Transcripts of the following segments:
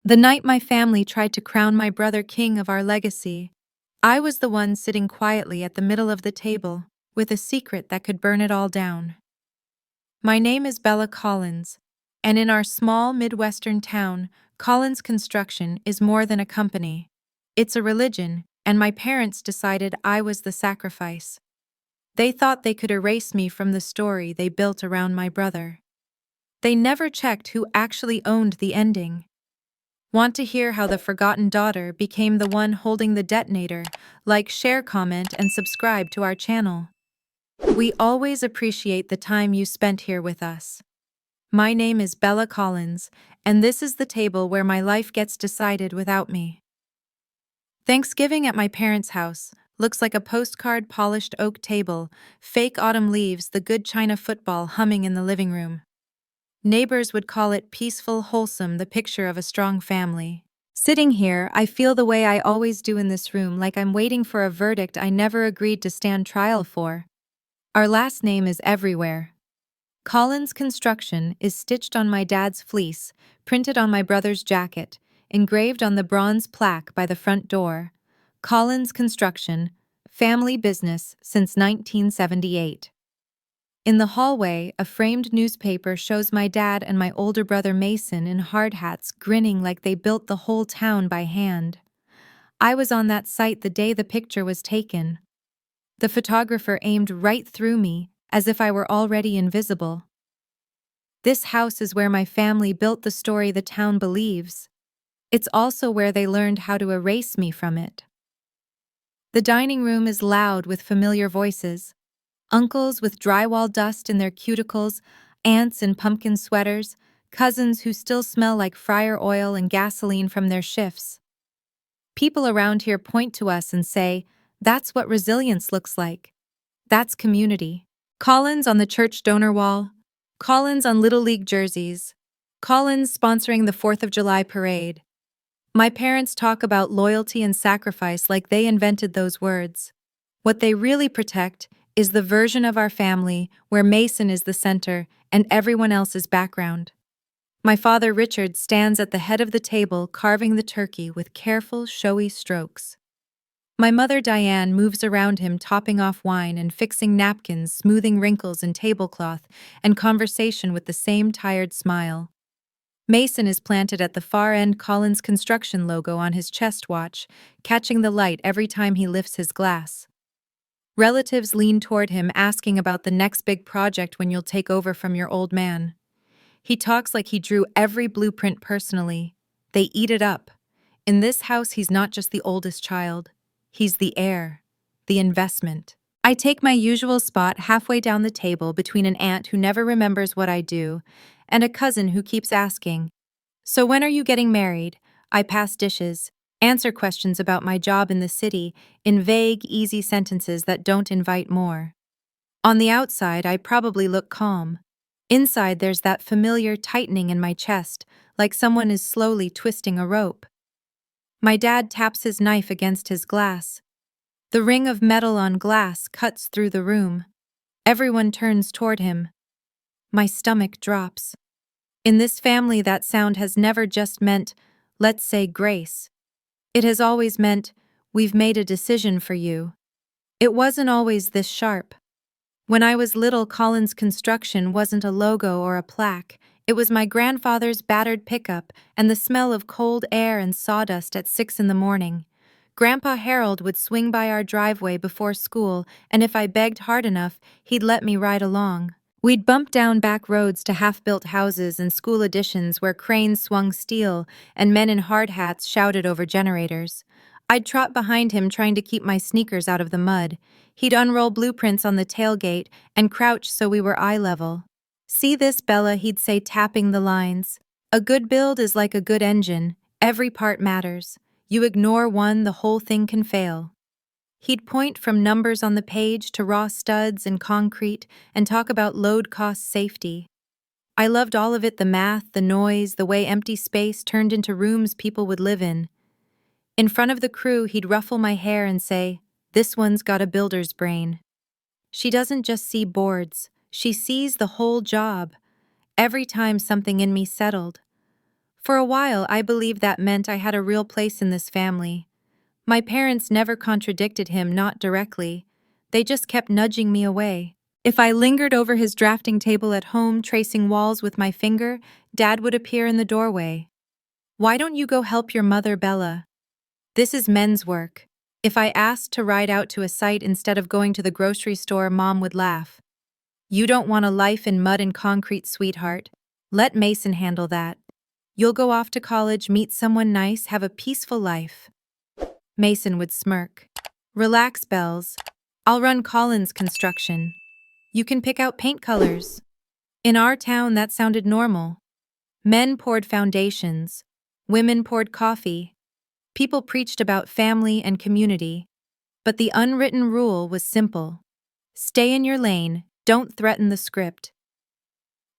The night my family tried to crown my brother king of our legacy, I was the one sitting quietly at the middle of the table, with a secret that could burn it all down. My name is Bella Collins, and in our small Midwestern town, Collins Construction is more than a company. It's a religion, and my parents decided I was the sacrifice. They thought they could erase me from the story they built around my brother. They never checked who actually owned the ending. Want to hear how the forgotten daughter became the one holding the detonator? Like, share, comment, and subscribe to our channel. We always appreciate the time you spent here with us. My name is Bella Collins, and this is the table where my life gets decided without me. Thanksgiving at my parents' house looks like a postcard polished oak table, fake autumn leaves, the good china football humming in the living room. Neighbors would call it peaceful, wholesome, the picture of a strong family. Sitting here, I feel the way I always do in this room, like I'm waiting for a verdict I never agreed to stand trial for. Our last name is everywhere. Collins Construction is stitched on my dad's fleece, printed on my brother's jacket, engraved on the bronze plaque by the front door. Collins Construction, family business since 1978. In the hallway, a framed newspaper shows my dad and my older brother Mason in hard hats grinning like they built the whole town by hand. I was on that site the day the picture was taken. The photographer aimed right through me, as if I were already invisible. This house is where my family built the story the town believes. It's also where they learned how to erase me from it. The dining room is loud with familiar voices. Uncles with drywall dust in their cuticles, aunts in pumpkin sweaters, cousins who still smell like fryer oil and gasoline from their shifts. People around here point to us and say, "That's what resilience looks like. That's community." Collins on the church donor wall, Collins on Little League jerseys, Collins sponsoring the 4th of July parade. My parents talk about loyalty and sacrifice like they invented those words. What they really protect is the version of our family where Mason is the center and everyone else is background. My father Richard stands at the head of the table carving the turkey with careful, showy strokes. My mother Diane moves around him, topping off wine and fixing napkins, smoothing wrinkles in tablecloth, and conversation with the same tired smile. Mason is planted at the far end, Collins Construction logo on his chest watch, catching the light every time he lifts his glass. Relatives lean toward him, asking about the next big project when you'll take over from your old man. He talks like he drew every blueprint personally. They eat it up. In this house, he's not just the oldest child. He's the heir, the investment. I take my usual spot halfway down the table between an aunt who never remembers what I do and a cousin who keeps asking, "So when are you getting married?" I pass dishes, answer questions about my job in the city in vague, easy sentences that don't invite more. On the outside, I probably look calm. Inside, there's that familiar tightening in my chest, like someone is slowly twisting a rope. My dad taps his knife against his glass. The ring of metal on glass cuts through the room. Everyone turns toward him. My stomach drops. In this family, that sound has never just meant, "Let's say grace." It has always meant, "We've made a decision for you." It wasn't always this sharp. When I was little, Collins Construction wasn't a logo or a plaque. It was my grandfather's battered pickup and the smell of cold air and sawdust at 6 in the morning. Grandpa Harold would swing by our driveway before school, and if I begged hard enough, he'd let me ride along. We'd bump down back roads to half-built houses and school additions where cranes swung steel and men in hard hats shouted over generators. I'd trot behind him trying to keep my sneakers out of the mud. He'd unroll blueprints on the tailgate and crouch so we were eye level. "See this, Bella," he'd say, tapping the lines. "A good build is like a good engine. Every part matters. You ignore one, the whole thing can fail." He'd point from numbers on the page to raw studs and concrete and talk about load cost safety. I loved all of it, the math, the noise, the way empty space turned into rooms people would live in. In front of the crew, he'd ruffle my hair and say, "This one's got a builder's brain." She doesn't just see boards, she sees the whole job. Every time something in me settled. For a while, I believed that meant I had a real place in this family. My parents never contradicted him, not directly. They just kept nudging me away. If I lingered over his drafting table at home, tracing walls with my finger, Dad would appear in the doorway. "Why don't you go help your mother, Bella? This is men's work." If I asked to ride out to a site instead of going to the grocery store, Mom would laugh. "You don't want a life in mud and concrete, sweetheart. Let Mason handle that. You'll go off to college, meet someone nice, have a peaceful life." Mason would smirk. "Relax, Bells. I'll run Collins Construction. You can pick out paint colors." In our town, that sounded normal. Men poured foundations. Women poured coffee. People preached about family and community. But the unwritten rule was simple. Stay in your lane, don't threaten the script.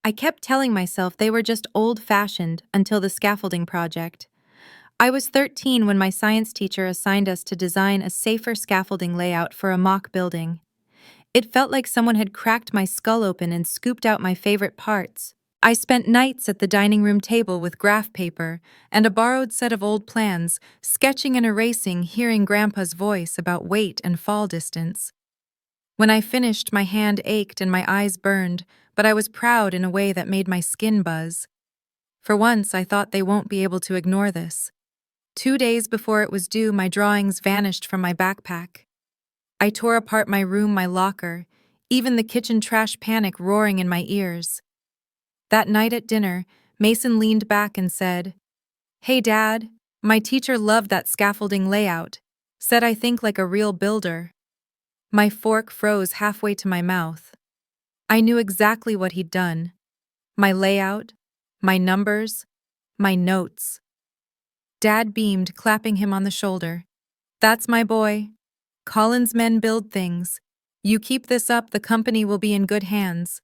I kept telling myself they were just old-fashioned until the scaffolding project. I was 13 when my science teacher assigned us to design a safer scaffolding layout for a mock building. It felt like someone had cracked my skull open and scooped out my favorite parts. I spent nights at the dining room table with graph paper and a borrowed set of old plans, sketching and erasing, hearing Grandpa's voice about weight and fall distance. When I finished, my hand ached and my eyes burned, but I was proud in a way that made my skin buzz. For once, I thought they won't be able to ignore this. 2 days before it was due, my drawings vanished from my backpack. I tore apart my room, my locker, even the kitchen trash, panic roaring in my ears. That night at dinner, Mason leaned back and said, "Hey, Dad, my teacher loved that scaffolding layout. Said I think like a real builder." My fork froze halfway to my mouth. I knew exactly what he'd done. My layout, my numbers, my notes. Dad beamed, clapping him on the shoulder. "That's my boy. Collins men build things. You keep this up, the company will be in good hands."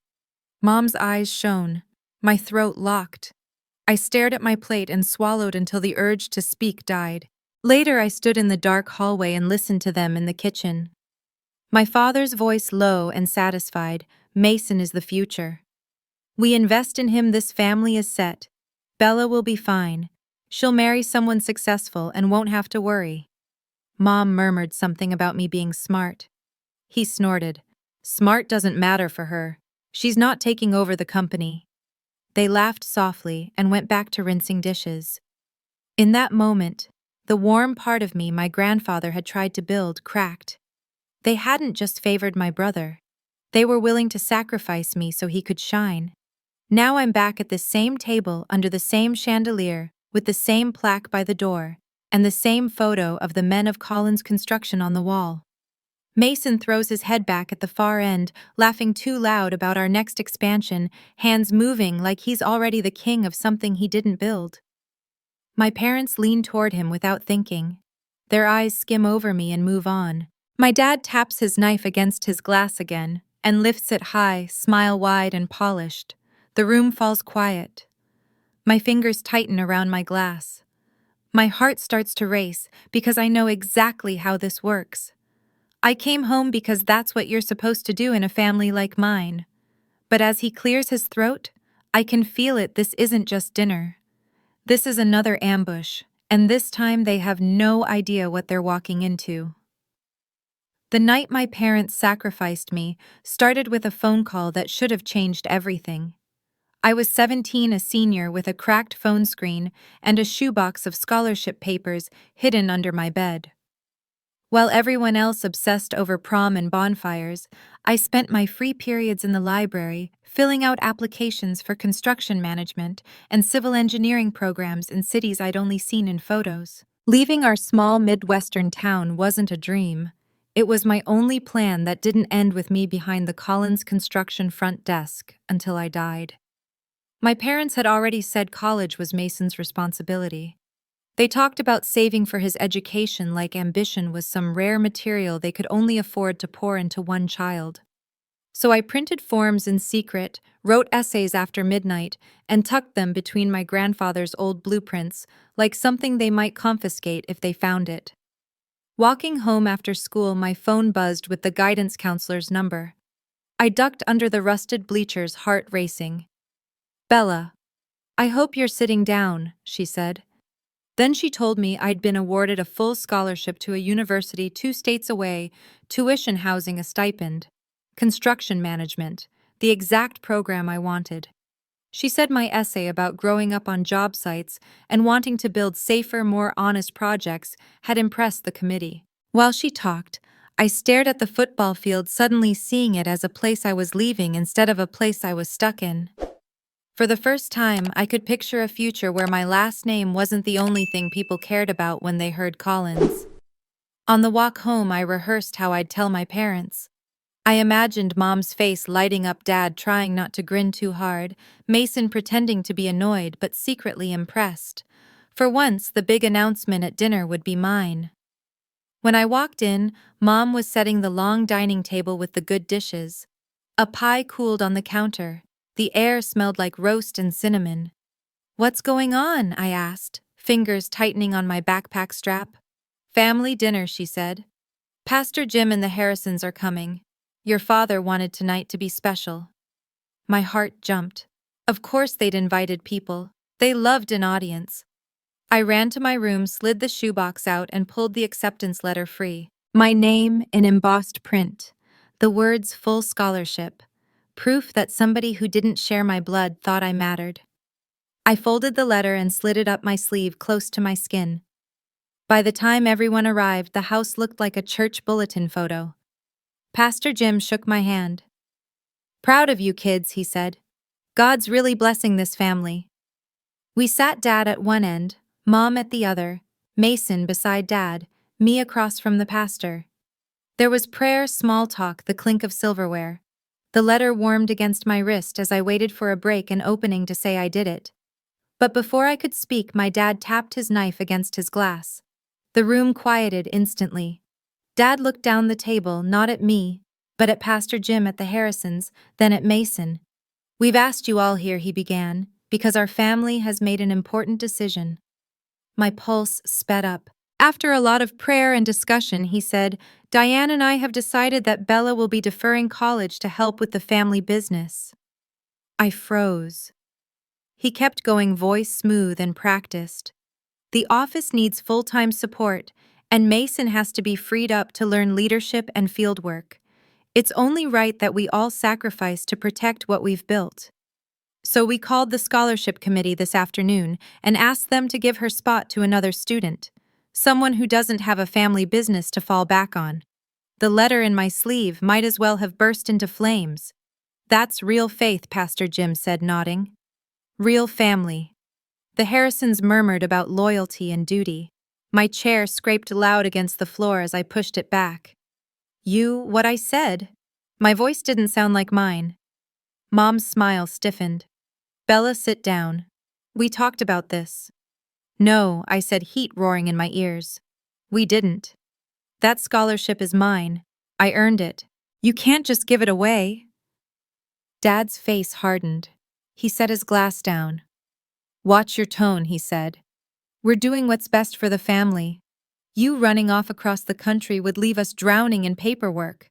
Mom's eyes shone. My throat locked. I stared at my plate and swallowed until the urge to speak died. Later, I stood in the dark hallway and listened to them in the kitchen. My father's voice low and satisfied. "Mason is the future. We invest in him, this family is set. Bella will be fine. She'll marry someone successful and won't have to worry." Mom murmured something about me being smart. He snorted. "Smart doesn't matter for her. She's not taking over the company." They laughed softly and went back to rinsing dishes. In that moment, the warm part of me my grandfather had tried to build cracked. They hadn't just favored my brother. They were willing to sacrifice me so he could shine. Now I'm back at the same table under the same chandelier, with the same plaque by the door, and the same photo of the men of Collins Construction on the wall. Mason throws his head back at the far end, laughing too loud about our next expansion, hands moving like he's already the king of something he didn't build. My parents lean toward him without thinking. Their eyes skim over me and move on. My dad taps his knife against his glass again and lifts it high, smile wide and polished. The room falls quiet. My fingers tighten around my glass. My heart starts to race because I know exactly how this works. I came home because that's what you're supposed to do in a family like mine. But as he clears his throat, I can feel it. This isn't just dinner. This is another ambush, and this time they have no idea what they're walking into. The night my parents sacrificed me started with a phone call that should have changed everything. I was 17, a senior with a cracked phone screen and a shoebox of scholarship papers hidden under my bed. While everyone else obsessed over prom and bonfires, I spent my free periods in the library filling out applications for construction management and civil engineering programs in cities I'd only seen in photos. Leaving our small Midwestern town wasn't a dream. It was my only plan that didn't end with me behind the Collins Construction front desk until I died. My parents had already said college was Mason's responsibility. They talked about saving for his education like ambition was some rare material they could only afford to pour into one child. So I printed forms in secret, wrote essays after midnight, and tucked them between my grandfather's old blueprints, like something they might confiscate if they found it. Walking home after school, my phone buzzed with the guidance counselor's number. I ducked under the rusted bleachers, heart racing. "Bella." "I hope you're sitting down," she said. Then she told me I'd been awarded a full scholarship to a university 2 states away, tuition, housing, a stipend, construction management, the exact program I wanted. She said my essay about growing up on job sites and wanting to build safer, more honest projects had impressed the committee. While she talked, I stared at the football field, suddenly seeing it as a place I was leaving instead of a place I was stuck in. For the first time, I could picture a future where my last name wasn't the only thing people cared about when they heard Collins. On the walk home, I rehearsed how I'd tell my parents. I imagined Mom's face lighting up, Dad trying not to grin too hard, Mason pretending to be annoyed but secretly impressed. For once, the big announcement at dinner would be mine. When I walked in, Mom was setting the long dining table with the good dishes. A pie cooled on the counter. The air smelled like roast and cinnamon. "What's going on?" I asked, fingers tightening on my backpack strap. "Family dinner," she said. "Pastor Jim and the Harrisons are coming. Your father wanted tonight to be special." My heart jumped. Of course they'd invited people. They loved an audience. I ran to my room, slid the shoebox out, and pulled the acceptance letter free. My name in embossed print. The words "full scholarship." Proof that somebody who didn't share my blood thought I mattered. I folded the letter and slid it up my sleeve close to my skin. By the time everyone arrived, the house looked like a church bulletin photo. Pastor Jim shook my hand. "Proud of you kids," he said. "God's really blessing this family." We sat, Dad at one end, Mom at the other, Mason beside Dad, me across from the pastor. There was prayer, small talk, the clink of silverware. The letter warmed against my wrist as I waited for a break and opening to say I did it. But before I could speak, my dad tapped his knife against his glass. The room quieted instantly. Dad looked down the table, not at me, but at Pastor Jim at the Harrisons, then at Mason. "We've asked you all here," he began, "because our family has made an important decision." My pulse sped up. After a lot of prayer and discussion, he said, "Diane and I have decided that Bella will be deferring college to help with the family business." I froze. He kept going, voice smooth and practiced. "The office needs full-time support, and Mason has to be freed up to learn leadership and field work. It's only right that we all sacrifice to protect what we've built." So we called the scholarship committee this afternoon and asked them to give her spot to another student, someone who doesn't have a family business to fall back on. The letter in my sleeve might as well have burst into flames. "That's real faith," Pastor Jim said, nodding. "Real family." The Harrisons murmured about loyalty and duty. My chair scraped loud against the floor as I pushed it back. What I said?" My voice didn't sound like mine. Mom's smile stiffened. "Bella, sit down. We talked about this." "No," I said, heat roaring in my ears. "We didn't. That scholarship is mine. I earned it. You can't just give it away." Dad's face hardened. He set his glass down. "Watch your tone," he said. "We're doing what's best for the family. You running off across the country would leave us drowning in paperwork.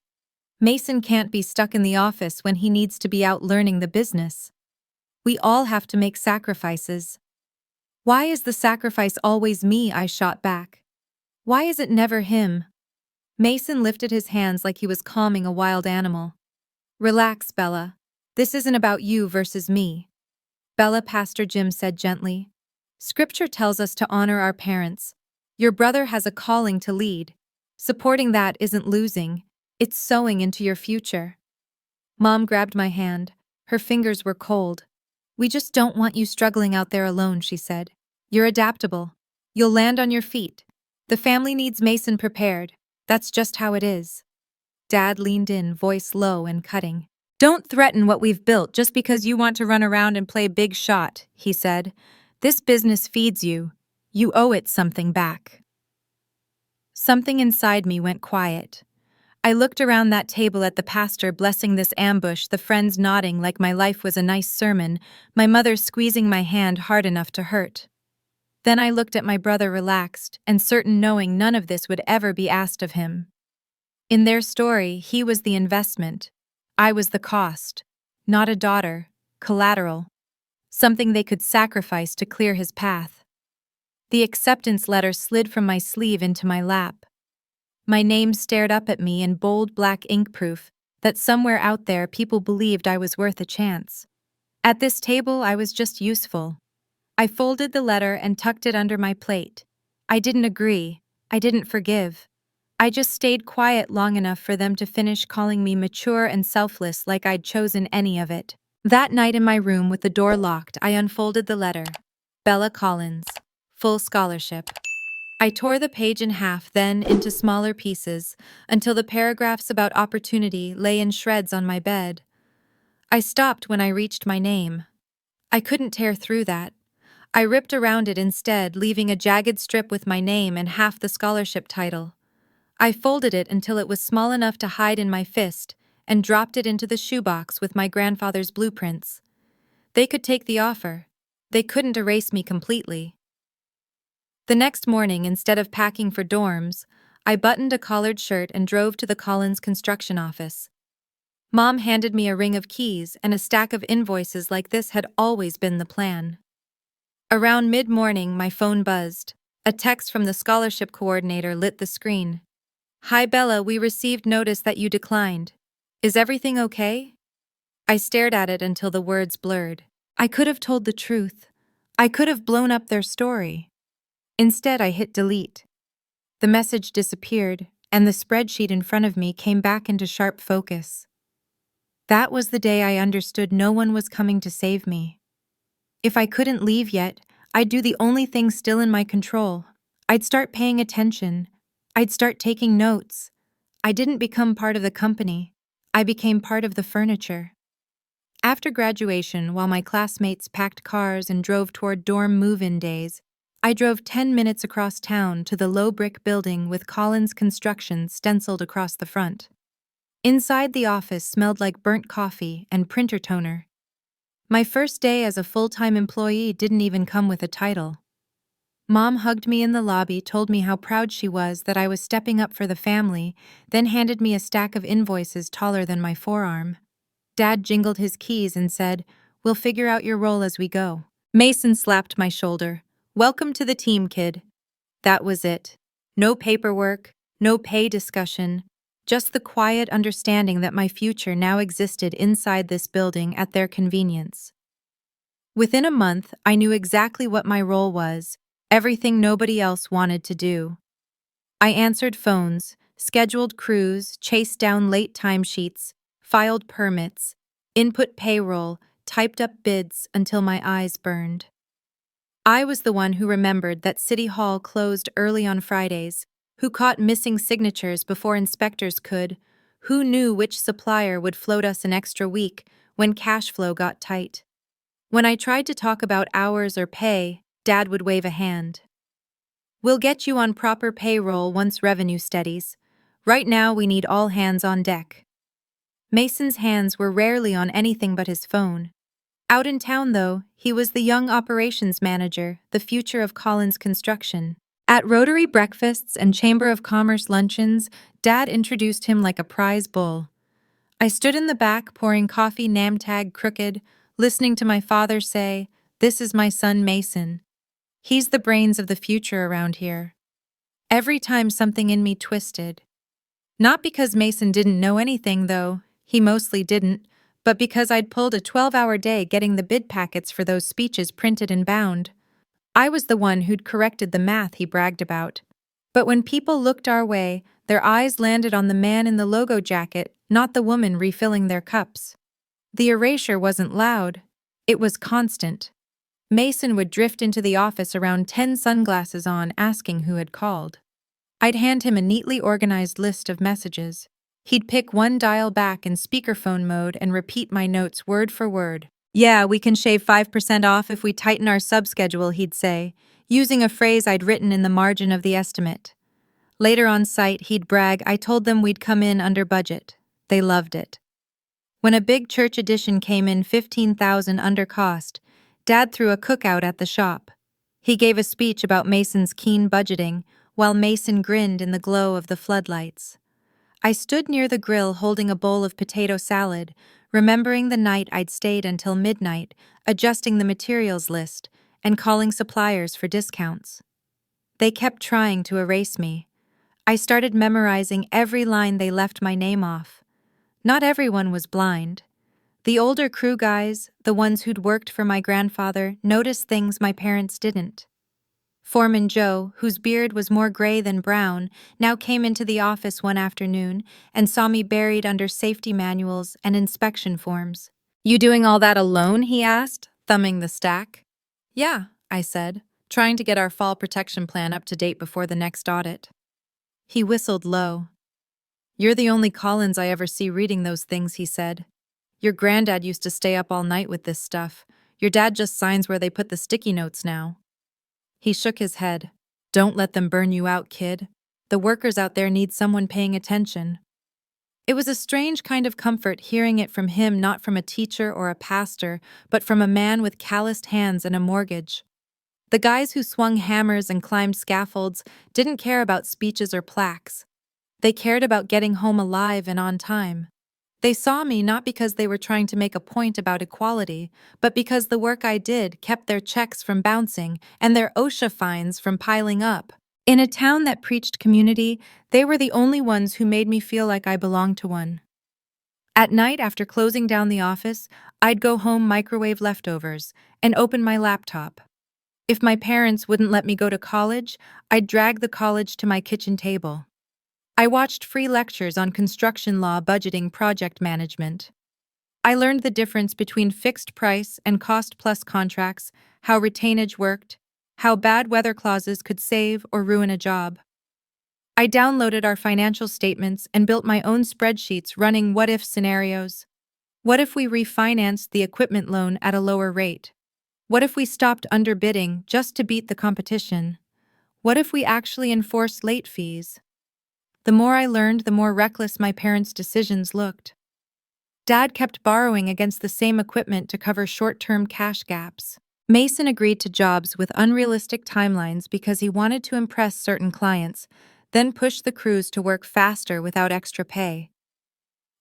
Mason can't be stuck in the office when he needs to be out learning the business. We all have to make sacrifices." "Why is the sacrifice always me?" I shot back. "Why is it never him?" Mason lifted his hands like he was calming a wild animal. "Relax, Bella. This isn't about you versus me." "Bella," Pastor Jim said gently, "Scripture tells us to honor our parents. Your brother has a calling to lead. Supporting that isn't losing, it's sowing into your future." Mom grabbed my hand. Her fingers were cold. "We just don't want you struggling out there alone," she said. "You're adaptable. You'll land on your feet. The family needs Mason prepared. That's just how it is." Dad leaned in, voice low and cutting. "Don't threaten what we've built just because you want to run around and play big shot," he said. "This business feeds you. You owe it something back." Something inside me went quiet. I looked around that table at the pastor blessing this ambush, the friends nodding like my life was a nice sermon, my mother squeezing my hand hard enough to hurt. Then I looked at my brother, relaxed and certain, knowing none of this would ever be asked of him. In their story, he was the investment. I was the cost. Not a daughter, collateral. something they could sacrifice to clear his path. The acceptance letter slid from my sleeve into my lap. My name stared up at me in bold black ink, proof that somewhere out there people believed I was worth a chance. At this table, I was just useful. I folded the letter and tucked it under my plate. I didn't agree. I didn't forgive. I just stayed quiet long enough for them to finish calling me mature and selfless, like I'd chosen any of it. That night in my room with the door locked, I unfolded the letter. Bella Collins. Full scholarship. I tore the page in half, then into smaller pieces, until the paragraphs about opportunity lay in shreds on my bed. I stopped when I reached my name. I couldn't tear through that. I ripped around it instead, leaving a jagged strip with my name and half the scholarship title. I folded it until it was small enough to hide in my fist and dropped it into the shoebox with my grandfather's blueprints. They could take the offer. They couldn't erase me completely. The next morning, instead of packing for dorms, I buttoned a collared shirt and drove to the Collins construction office. Mom handed me a ring of keys and a stack of invoices, like this had always been the plan. Around mid-morning, my phone buzzed. A text from the scholarship coordinator lit the screen. "Hi Bella, we received notice that you declined. Is everything okay?" I stared at it until the words blurred. I could have told the truth. I could have blown up their story. Instead, I hit delete. The message disappeared, and the spreadsheet in front of me came back into sharp focus. That was the day I understood no one was coming to save me. If I couldn't leave yet, I'd do the only thing still in my control. I'd start paying attention. I'd start taking notes. I didn't become part of the company. I became part of the furniture. After graduation, while my classmates packed cars and drove toward dorm move-in days, I drove 10 minutes across town to the low brick building with Collins Construction stenciled across the front. Inside, the office smelled like burnt coffee and printer toner. My first day as a full-time employee didn't even come with a title. Mom hugged me in the lobby, told me how proud she was that I was stepping up for the family, then handed me a stack of invoices taller than my forearm. Dad jingled his keys and said, "We'll figure out your role as we go." Mason slapped my shoulder. "Welcome to the team, kid." That was it. No paperwork, no pay discussion, just the quiet understanding that my future now existed inside this building at their convenience. Within a month, I knew exactly what my role was, everything nobody else wanted to do. I answered phones, scheduled crews, chased down late timesheets, filed permits, input payroll, typed up bids until my eyes burned. I was the one who remembered that City Hall closed early on Fridays, who caught missing signatures before inspectors could, who knew which supplier would float us an extra week when cash flow got tight. When I tried to talk about hours or pay, Dad would wave a hand. "We'll get you on proper payroll once revenue steadies. Right now we need all hands on deck." Mason's hands were rarely on anything but his phone. Out in town, though, he was the young operations manager, the future of Collins Construction. At Rotary breakfasts and Chamber of Commerce luncheons, Dad introduced him like a prize bull. I stood in the back pouring coffee, Namtag crooked, listening to my father say, "This is my son Mason. He's the brains of the future around here." Every time something in me twisted. Not because Mason didn't know anything, though, he mostly didn't, but because I'd pulled a 12-hour day getting the bid packets for those speeches printed and bound. I was the one who'd corrected the math he bragged about. But when people looked our way, their eyes landed on the man in the logo jacket, not the woman refilling their cups. The erasure wasn't loud. It was constant. Mason would drift into the office around 10, sunglasses on, asking who had called. I'd hand him a neatly organized list of messages. He'd pick one dial back in speakerphone mode and repeat my notes word for word. "Yeah, we can shave 5% off if we tighten our subschedule," he'd say, using a phrase I'd written in the margin of the estimate. Later on site, he'd brag, "I told them we'd come in under budget." They loved it. When a big church addition came in 15,000 under cost, Dad threw a cookout at the shop. He gave a speech about Mason's keen budgeting, while Mason grinned in the glow of the floodlights. I stood near the grill holding a bowl of potato salad, remembering the night I'd stayed until midnight, adjusting the materials list, and calling suppliers for discounts. They kept trying to erase me. I started memorizing every line they left my name off. Not everyone was blind. The older crew guys, the ones who'd worked for my grandfather, noticed things my parents didn't. Foreman Joe, whose beard was more gray than brown, now came into the office one afternoon and saw me buried under safety manuals and inspection forms. "You doing all that alone?" he asked, thumbing the stack. "Yeah," I said, trying to get our fall protection plan up to date before the next audit. He whistled low. "You're the only Collins I ever see reading those things," he said. "Your granddad used to stay up all night with this stuff. Your dad just signs where they put the sticky notes now." He shook his head. "Don't let them burn you out, kid. The workers out there need someone paying attention." It was a strange kind of comfort hearing it from him, not from a teacher or a pastor, but from a man with calloused hands and a mortgage. The guys who swung hammers and climbed scaffolds didn't care about speeches or plaques. They cared about getting home alive and on time. They saw me not because they were trying to make a point about equality, but because the work I did kept their checks from bouncing and their OSHA fines from piling up. In a town that preached community, they were the only ones who made me feel like I belonged to one. At night, after closing down the office, I'd go home, microwave leftovers, and open my laptop. If my parents wouldn't let me go to college, I'd drag the college to my kitchen table. I watched free lectures on construction law, budgeting, project management. I learned the difference between fixed price and cost-plus contracts, how retainage worked, how bad weather clauses could save or ruin a job. I downloaded our financial statements and built my own spreadsheets running what-if scenarios. What if we refinanced the equipment loan at a lower rate? What if we stopped underbidding just to beat the competition? What if we actually enforced late fees? The more I learned, the more reckless my parents' decisions looked. Dad kept borrowing against the same equipment to cover short-term cash gaps. Mason agreed to jobs with unrealistic timelines because he wanted to impress certain clients, then pushed the crews to work faster without extra pay.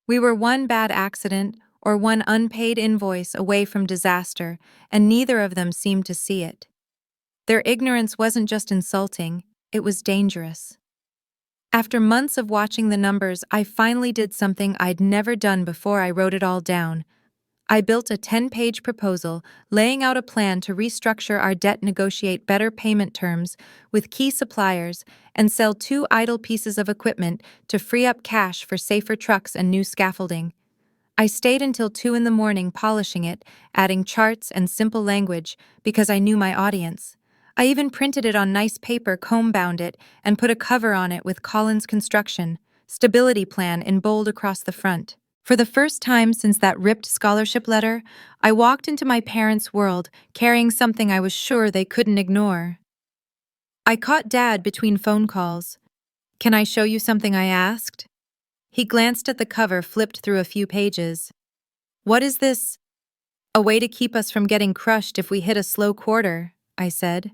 We were one bad accident or one unpaid invoice away from disaster, and neither of them seemed to see it. Their ignorance wasn't just insulting, it was dangerous. After months of watching the numbers, I finally did something I'd never done before. I wrote it all down. I built a 10-page proposal laying out a plan to restructure our debt, negotiate better payment terms with key suppliers, and sell 2 idle pieces of equipment to free up cash for safer trucks and new scaffolding. I stayed until 2 in the morning polishing it, adding charts and simple language because I knew my audience. I even printed it on nice paper, comb-bound it, and put a cover on it with Collins Construction, Stability Plan in bold across the front. For the first time since that ripped scholarship letter, I walked into my parents' world carrying something I was sure they couldn't ignore. I caught Dad between phone calls. "Can I show you something?" I asked. He glanced at the cover, flipped through a few pages. "What is this?" "A way to keep us from getting crushed if we hit a slow quarter," I said.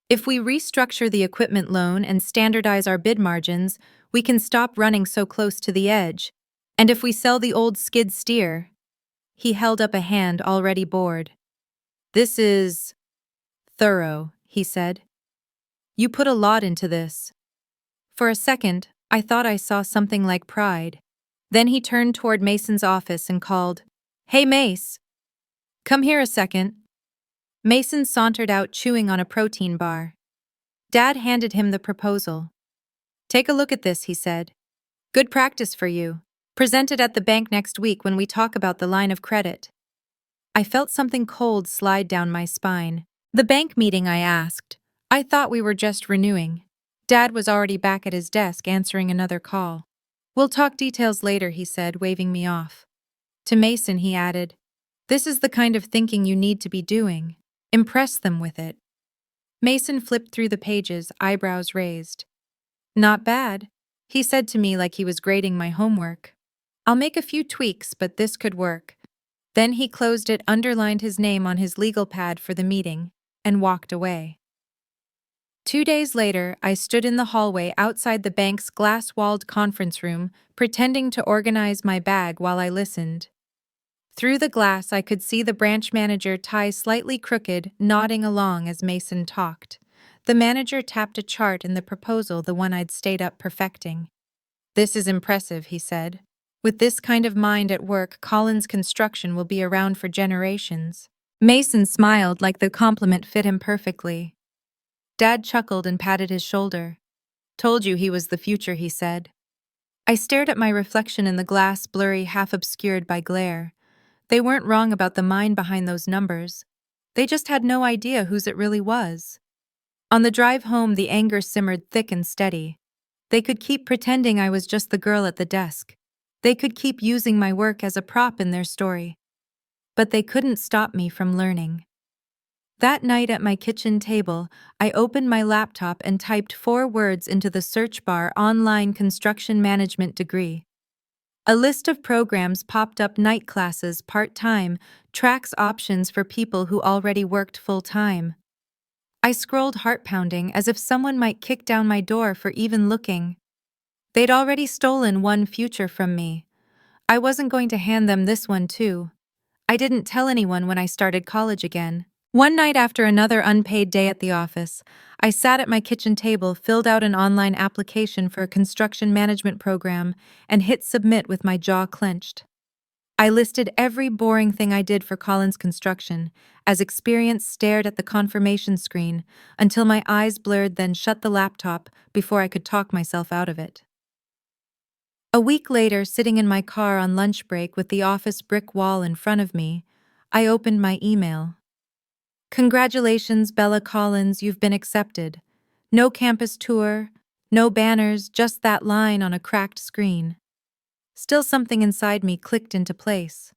"If we restructure the equipment loan and standardize our bid margins, we can stop running so close to the edge. And if we sell the old skid steer..." He held up a hand, already bored. "This is thorough," he said. "You put a lot into this." For a second, I thought I saw something like pride. Then he turned toward Mason's office and called, "Hey, Mace. Come here a second." Mason sauntered out, chewing on a protein bar. Dad handed him the proposal. "Take a look at this," he said. "Good practice for you. Present it at the bank next week when we talk about the line of credit." I felt something cold slide down my spine. "The bank meeting?" I asked. I thought we were just renewing. Dad was already back at his desk answering another call. "We'll talk details later," he said, waving me off. To Mason, he added, "This is the kind of thinking you need to be doing. Impress them with it." Mason flipped through the pages, eyebrows raised. "Not bad," he said to me like he was grading my homework. "I'll make a few tweaks, but this could work." Then he closed it, underlined his name on his legal pad for the meeting, and walked away. 2 days later, I stood in the hallway outside the bank's glass-walled conference room, pretending to organize my bag while I listened. Through the glass, I could see the branch manager, tie slightly crooked, nodding along as Mason talked. The manager tapped a chart in the proposal, the one I'd stayed up perfecting. "This is impressive," he said. "With this kind of mind at work, Collins Construction will be around for generations." Mason smiled like the compliment fit him perfectly. Dad chuckled and patted his shoulder. "Told you he was the future," he said. I stared at my reflection in the glass, blurry, half obscured by glare. They weren't wrong about the mind behind those numbers. They just had no idea whose it really was. On the drive home, the anger simmered thick and steady. They could keep pretending I was just the girl at the desk. They could keep using my work as a prop in their story. But they couldn't stop me from learning. That night at my kitchen table, I opened my laptop and typed 4 words into the search bar: online construction management degree. A list of programs popped up: night classes, part-time, tracks, options for people who already worked full-time. I scrolled, heart-pounding, as if someone might kick down my door for even looking. They'd already stolen one future from me. I wasn't going to hand them this one too. I didn't tell anyone when I started college again. One night, after another unpaid day at the office, I sat at my kitchen table, filled out an online application for a construction management program, and hit submit with my jaw clenched. I listed every boring thing I did for Collins Construction, as experience stared at the confirmation screen, until my eyes blurred, then shut the laptop before I could talk myself out of it. A week later, sitting in my car on lunch break with the office brick wall in front of me, I opened my email. "Congratulations, Bella Collins, you've been accepted." No campus tour, no banners, just that line on a cracked screen. Still, something inside me clicked into place.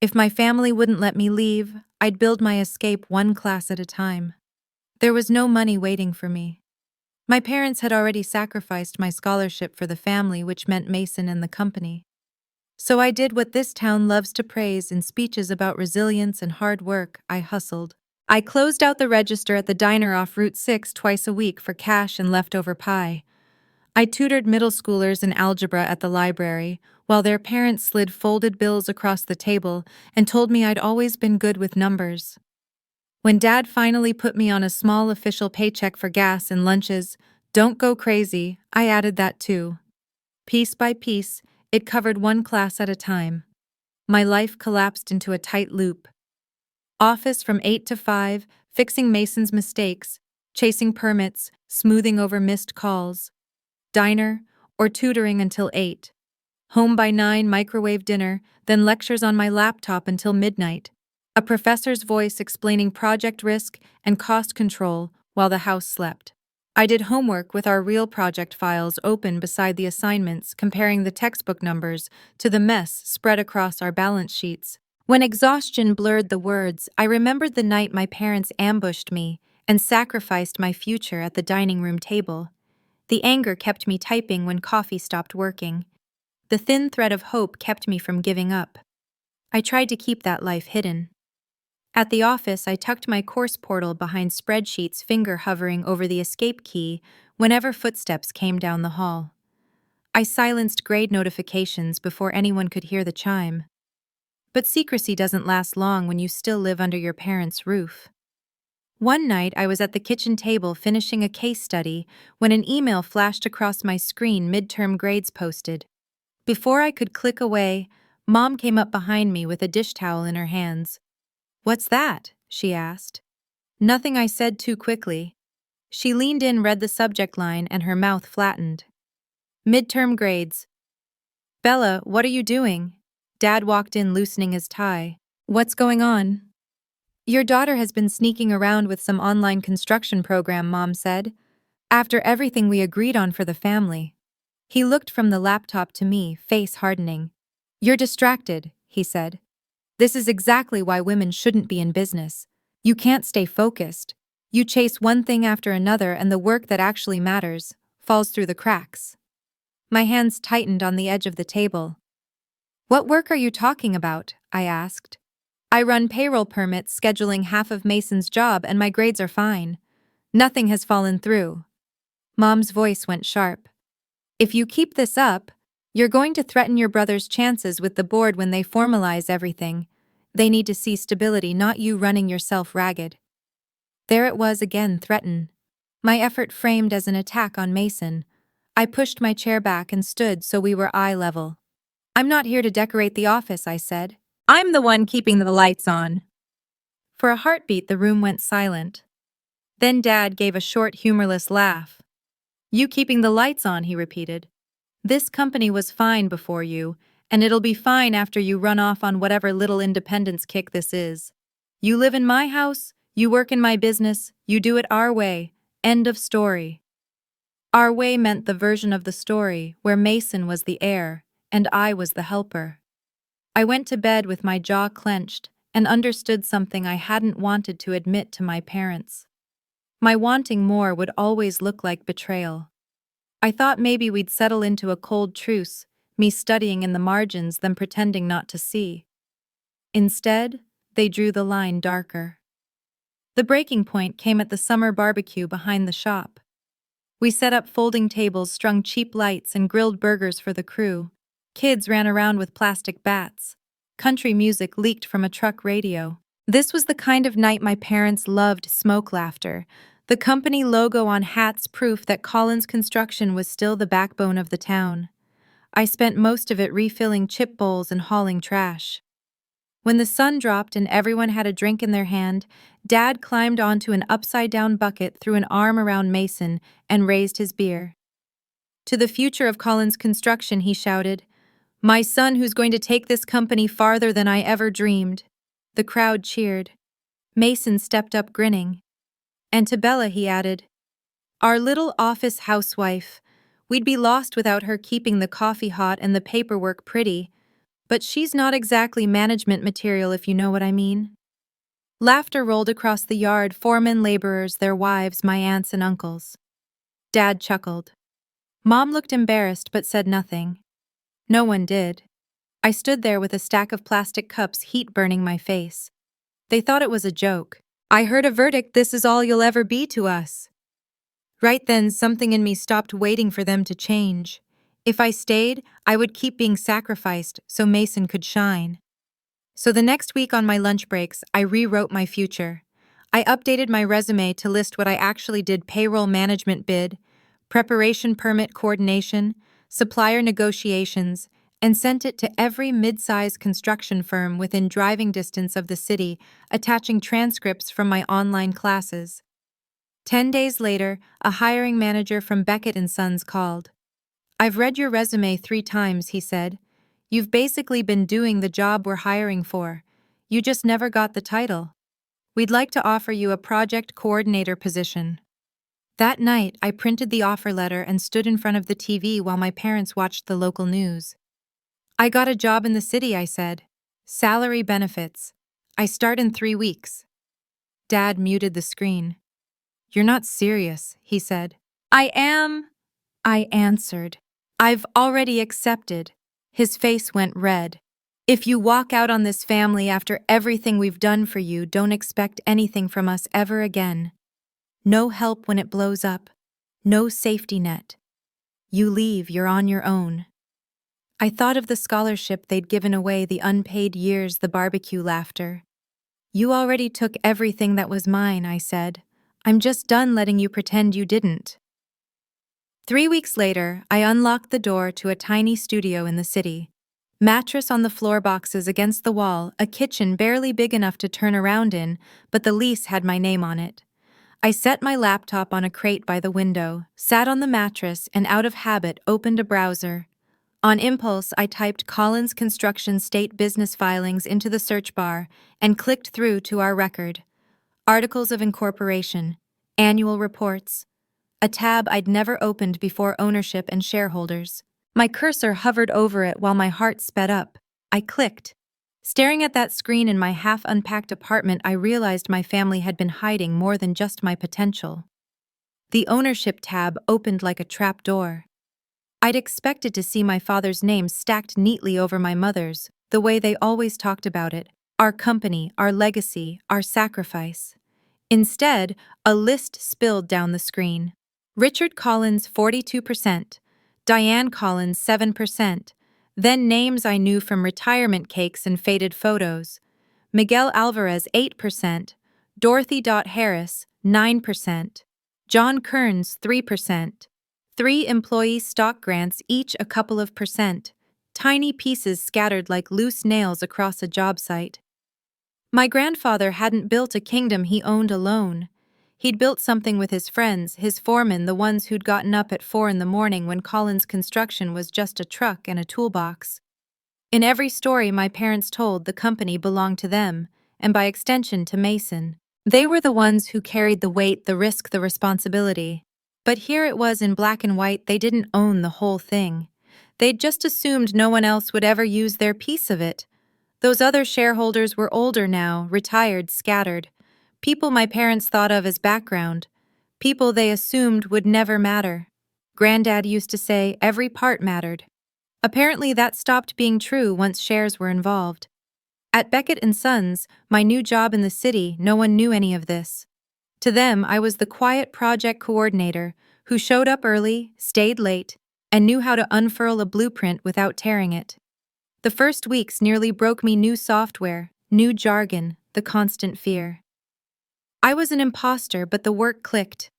If my family wouldn't let me leave, I'd build my escape one class at a time. There was no money waiting for me. My parents had already sacrificed my scholarship for the family, which meant Mason and the company. So I did what this town loves to praise in speeches about resilience and hard work. I hustled. I closed out the register at the diner off Route 6 twice a week for cash and leftover pie. I tutored middle schoolers in algebra at the library, while their parents slid folded bills across the table and told me I'd always been good with numbers. When Dad finally put me on a small official paycheck for gas and lunches, "Don't go crazy," I added that too. Piece by piece, it covered one class at a time. My life collapsed into a tight loop. Office from 8 to 5, fixing Mason's mistakes, chasing permits, smoothing over missed calls. Diner, or tutoring until 8. Home by 9, microwave dinner, then lectures on my laptop until midnight. A professor's voice explaining project risk and cost control while the house slept. I did homework with our real project files open beside the assignments, comparing the textbook numbers to the mess spread across our balance sheets. When exhaustion blurred the words, I remembered the night my parents ambushed me and sacrificed my future at the dining room table. The anger kept me typing when coffee stopped working. The thin thread of hope kept me from giving up. I tried to keep that life hidden. At the office, I tucked my course portal behind spreadsheets, finger hovering over the escape key whenever footsteps came down the hall. I silenced grade notifications before anyone could hear the chime. But secrecy doesn't last long when you still live under your parents' roof. One night, I was at the kitchen table finishing a case study when an email flashed across my screen: midterm grades posted. Before I could click away, Mom came up behind me with a dish towel in her hands. "What's that?" she asked. Nothing, I said too quickly. She leaned in, read the subject line, and her mouth flattened. "Midterm grades." "Bella, what are you doing?" Dad walked in, loosening his tie. "What's going on?" "Your daughter has been sneaking around with some online construction program," Mom said. "After everything we agreed on for the family." He looked from the laptop to me, face hardening. "You're distracted," he said. "This is exactly why women shouldn't be in business. You can't stay focused. You chase one thing after another, and the work that actually matters falls through the cracks." My hands tightened on the edge of the table. "What work are you talking about?" I asked. "I run payroll permits, scheduling half of Mason's job, and my grades are fine. Nothing has fallen through." Mom's voice went sharp. "If you keep this up, You're going to threaten your brother's chances with the board when they formalize everything. They need to see stability, not you running yourself ragged. There it was again, threaten. My effort framed as an attack on Mason. I pushed my chair back and stood so we were eye level. I'm not here to decorate the office, I said. I'm the one keeping the lights on. For a heartbeat, the room went silent. Then Dad gave a short, humorless laugh. You keeping the lights on, he repeated. This company was fine before you, and it'll be fine after you run off on whatever little independence kick this is. You live in my house, you work in my business, you do it our way. End of story. Our way meant the version of the story where Mason was the heir, and I was the helper. I went to bed with my jaw clenched and understood something I hadn't wanted to admit to my parents. My wanting more would always look like betrayal. I thought maybe we'd settle into a cold truce, me studying in the margins, then pretending not to see. Instead, they drew the line darker. The breaking point came at the summer barbecue behind the shop. We set up folding tables, strung cheap lights, and grilled burgers for the crew. Kids ran around with plastic bats. Country music leaked from a truck radio. This was the kind of night my parents loved, smoke laughter. The company logo on hats, proof that Collins Construction was still the backbone of the town. I spent most of it refilling chip bowls and hauling trash. When the sun dropped and everyone had a drink in their hand, Dad climbed onto an upside-down bucket, threw an arm around Mason, and raised his beer. To the future of Collins Construction, he shouted, "My son who's going to take this company farther than I ever dreamed." The crowd cheered. Mason stepped up grinning. And to Bella he added, "Our little office housewife. We'd be lost without her keeping the coffee hot and the paperwork pretty. But she's not exactly management material, if you know what I mean." Laughter rolled across the yard, foremen, laborers, their wives, my aunts and uncles. Dad chuckled. Mom looked embarrassed but said nothing. No one did. I stood there with a stack of plastic cups, heat burning my face. They thought it was a joke. I heard a verdict, "This is all you'll ever be to us." Right then, something in me stopped waiting for them to change. If I stayed, I would keep being sacrificed so Mason could shine. So the next week on my lunch breaks, I rewrote my future. I updated my resume to list what I actually did: payroll management, bid, preparation, permit coordination, supplier negotiations, and sent it to every mid-size construction firm within driving distance of the city, attaching transcripts from my online classes. 10 days later, a hiring manager from Beckett & Sons called. "I've read your resume 3 times, he said. "You've basically been doing the job we're hiring for. You just never got the title. We'd like to offer you a project coordinator position." That night, I printed the offer letter and stood in front of the TV while my parents watched the local news. "I got a job in the city," I said. "Salary, benefits. I start in 3 weeks." Dad muted the screen. "You're not serious," he said. "I am," I answered. "I've already accepted." His face went red. "If you walk out on this family after everything we've done for you, don't expect anything from us ever again. No help when it blows up. No safety net. You leave, you're on your own." I thought of the scholarship they'd given away, the unpaid years, the barbecue laughter. "You already took everything that was mine," I said. "I'm just done letting you pretend you didn't." 3 weeks later, I unlocked the door to a tiny studio in the city. Mattress on the floor, boxes against the wall, a kitchen barely big enough to turn around in, but the lease had my name on it. I set my laptop on a crate by the window, sat on the mattress, and out of habit opened a browser. On impulse, I typed Collins Construction State Business Filings into the search bar and clicked through to our record. Articles of Incorporation, Annual Reports, a tab I'd never opened before: ownership and shareholders. My cursor hovered over it while my heart sped up. I clicked. Staring at that screen in my half-unpacked apartment, I realized my family had been hiding more than just my potential. The ownership tab opened like a trap door. I'd expected to see my father's name stacked neatly over my mother's, the way they always talked about it: our company, our legacy, our sacrifice. Instead, a list spilled down the screen. Richard Collins, 42%. Diane Collins, 7%. Then names I knew from retirement cakes and faded photos. Miguel Alvarez, 8%. Dorothy Harris, 9%. John Kearns, 3%. 3 employee stock grants, each a couple of percent. Tiny pieces scattered like loose nails across a job site. My grandfather hadn't built a kingdom he owned alone. He'd built something with his friends, his foremen, the ones who'd gotten up at 4 in the morning when Collins Construction was just a truck and a toolbox. In every story my parents told, the company belonged to them, and by extension to Mason. They were the ones who carried the weight, the risk, the responsibility. But here it was in black and white, they didn't own the whole thing. They'd just assumed no one else would ever use their piece of it. Those other shareholders were older now, retired, scattered. People my parents thought of as background. People they assumed would never matter. Granddad used to say every part mattered. Apparently that stopped being true once shares were involved. At Beckett & Sons, my new job in the city, no one knew any of this. To them, I was the quiet project coordinator who showed up early, stayed late, and knew how to unfurl a blueprint without tearing it. The first weeks nearly broke me. New software, new jargon, the constant fear. I was an imposter, but the work clicked.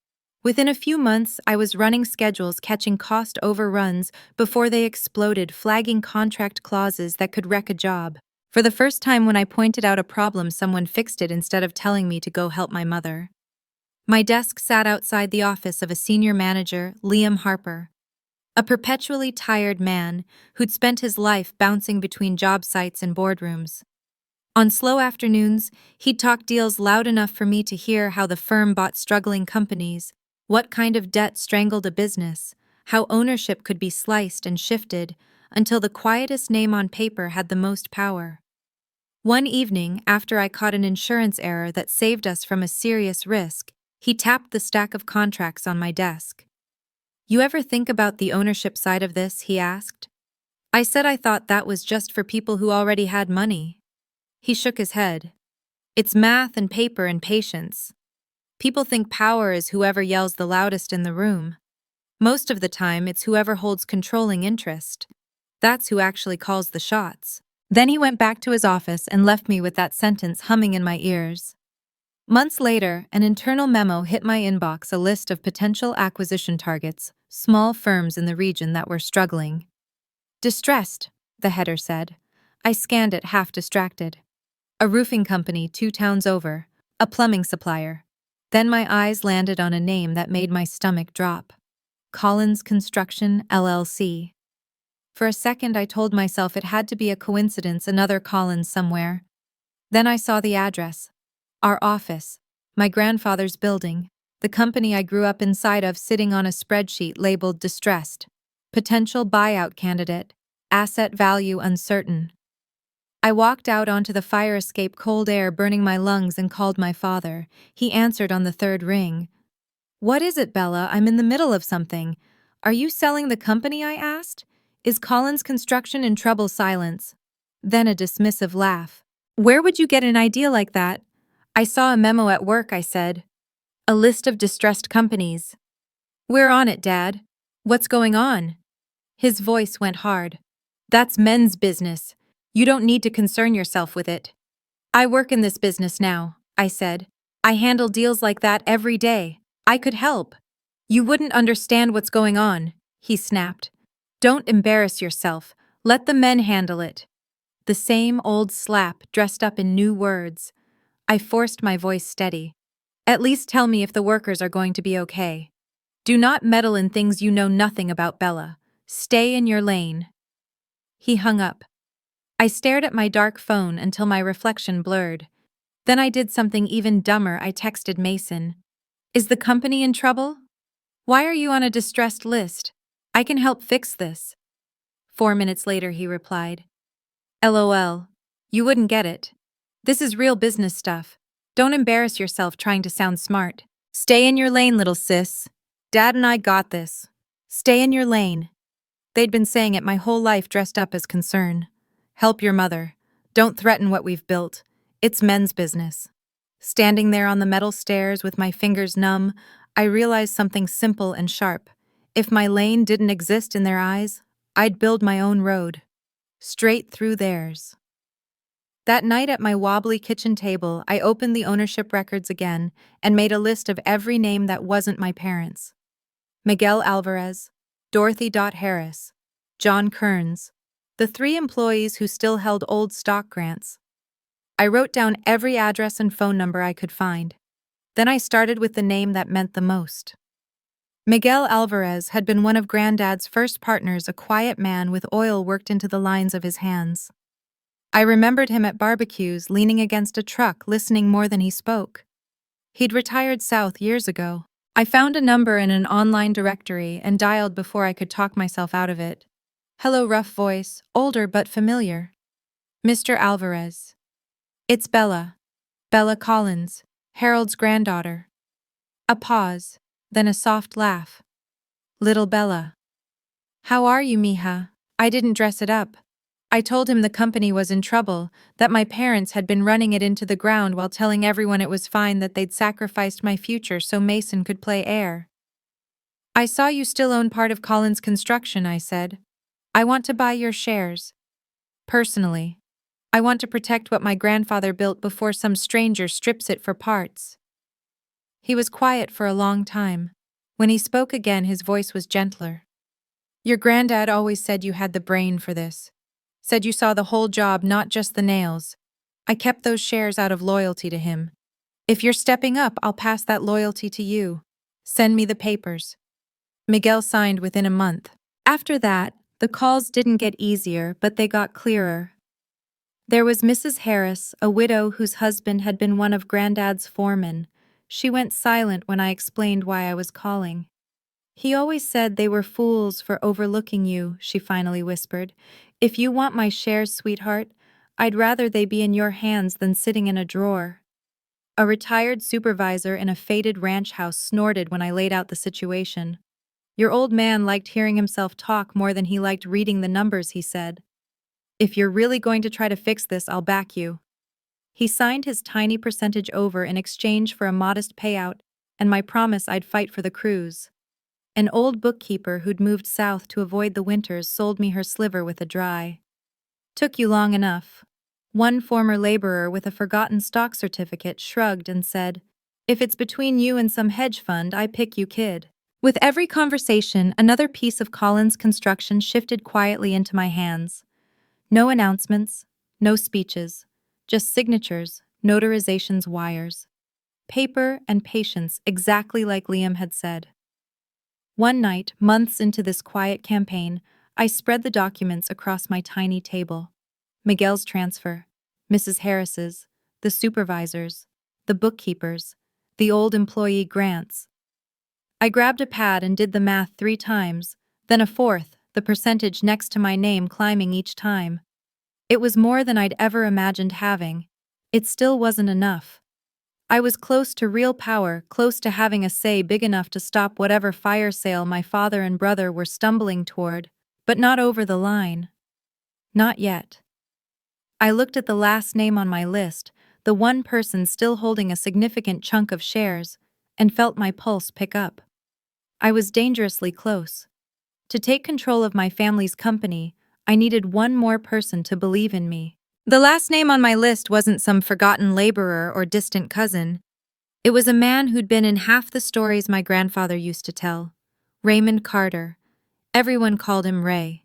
Within a few months, I was running schedules, catching cost overruns before they exploded, flagging contract clauses that could wreck a job. For the first time, when I pointed out a problem, someone fixed it instead of telling me to go help my mother. My desk sat outside the office of a senior manager, Liam Harper. A perpetually tired man who'd spent his life bouncing between job sites and boardrooms. On slow afternoons, he'd talk deals loud enough for me to hear how the firm bought struggling companies, what kind of debt strangled a business, how ownership could be sliced and shifted until the quietest name on paper had the most power. One evening, after I caught an insurance error that saved us from a serious risk, he tapped the stack of contracts on my desk. "You ever think about the ownership side of this?" he asked. I said I thought that was just for people who already had money. He shook his head. "It's math and paper and patience. People think power is whoever yells the loudest in the room. Most of the time, it's whoever holds controlling interest. That's who actually calls the shots." Then he went back to his office and left me with that sentence humming in my ears. Months later, an internal memo hit my inbox, a list of potential acquisition targets, small firms in the region that were struggling. "Distressed," the header said. I scanned it, half distracted. A roofing company 2 towns over, a plumbing supplier. Then my eyes landed on a name that made my stomach drop. Collins Construction, LLC. For a second I told myself it had to be a coincidence, another Collins somewhere. Then I saw the address. Our office, my grandfather's building, the company I grew up inside of, sitting on a spreadsheet labeled distressed. Potential buyout candidate, asset value uncertain. I walked out onto the fire escape, cold air burning my lungs, and called my father. He answered on the 3rd ring. "What is it, Bella? I'm in the middle of something." "Are you selling the company?" I asked. "Is Collins Construction in trouble?" Silence. Then a dismissive laugh. "Where would you get an idea like that?" "I saw a memo at work," I said. "A list of distressed companies." "We're on it, Dad." "What's going on?" His voice went hard. "That's men's business. You don't need to concern yourself with it." "I work in this business now," I said. "I handle deals like that every day. I could help." "You wouldn't understand what's going on," he snapped. "Don't embarrass yourself. Let the men handle it." The same old slap dressed up in new words. I forced my voice steady. "At least tell me if the workers are going to be okay. Do not meddle in things you know nothing about, Bella. Stay in your lane." He hung up. I stared at my dark phone until my reflection blurred. Then I did something even dumber. I texted Mason. "Is the company in trouble? Why are you on a distressed list? I can help fix this." 4 minutes later he replied. "LOL. You wouldn't get it. This is real business stuff. Don't embarrass yourself trying to sound smart. Stay in your lane, little sis. Dad and I got this. Stay in your lane." They'd been saying it my whole life, dressed up as concern. "Help your mother. Don't threaten what we've built. It's men's business." Standing there on the metal stairs with my fingers numb, I realized something simple and sharp. If my lane didn't exist in their eyes, I'd build my own road, straight through theirs. That night at my wobbly kitchen table, I opened the ownership records again and made a list of every name that wasn't my parents. Miguel Alvarez, Dorothy Harris, John Kearns, the 3 employees who still held old stock grants. I wrote down every address and phone number I could find. Then I started with the name that meant the most. Miguel Alvarez had been one of Granddad's first partners, a quiet man with oil worked into the lines of his hands. I remembered him at barbecues, leaning against a truck, listening more than he spoke. He'd retired south years ago. I found a number in an online directory and dialed before I could talk myself out of it. Hello, rough voice, older but familiar. Mr. Alvarez. It's Bella. Bella Collins, Harold's granddaughter. A pause, then a soft laugh. Little Bella. How are you, mija? I didn't dress it up. I told him the company was in trouble, that my parents had been running it into the ground while telling everyone it was fine, that they'd sacrificed my future so Mason could play heir. I saw you still own part of Collins Construction, I said. I want to buy your shares. Personally. I want to protect what my grandfather built before some stranger strips it for parts. He was quiet for a long time. When he spoke again, his voice was gentler. Your granddad always said you had the brain for this. Said you saw the whole job, not just the nails. I kept those shares out of loyalty to him. If you're stepping up, I'll pass that loyalty to you. Send me the papers. Miguel signed within a month. After that, the calls didn't get easier, but they got clearer. There was Mrs. Harris, a widow whose husband had been one of Granddad's foremen. She went silent when I explained why I was calling. He always said they were fools for overlooking you, she finally whispered. If you want my shares, sweetheart, I'd rather they be in your hands than sitting in a drawer. A retired supervisor in a faded ranch house snorted when I laid out the situation. Your old man liked hearing himself talk more than he liked reading the numbers, he said. If you're really going to try to fix this, I'll back you. He signed his tiny percentage over in exchange for a modest payout and my promise I'd fight for the crews. An old bookkeeper who'd moved south to avoid the winters sold me her sliver with a dry. Took you long enough. One former laborer with a forgotten stock certificate shrugged and said, If it's between you and some hedge fund, I pick you, kid. With every conversation, another piece of Collins Construction shifted quietly into my hands. No announcements, no speeches, just signatures, notarizations, wires. Paper and patience, exactly like Liam had said. One night, months into this quiet campaign, I spread the documents across my tiny table. Miguel's transfer, Mrs. Harris's, the supervisors, the bookkeepers, the old employee grants. I grabbed a pad and did the math 3 times, then a 4th, the percentage next to my name climbing each time. It was more than I'd ever imagined having. It still wasn't enough. I was close to real power, close to having a say big enough to stop whatever fire sale my father and brother were stumbling toward, but not over the line. Not yet. I looked at the last name on my list, the one person still holding a significant chunk of shares, and felt my pulse pick up. I was dangerously close. To take control of my family's company, I needed one more person to believe in me. The last name on my list wasn't some forgotten laborer or distant cousin. It was a man who'd been in half the stories my grandfather used to tell. Raymond Carter. Everyone called him Ray.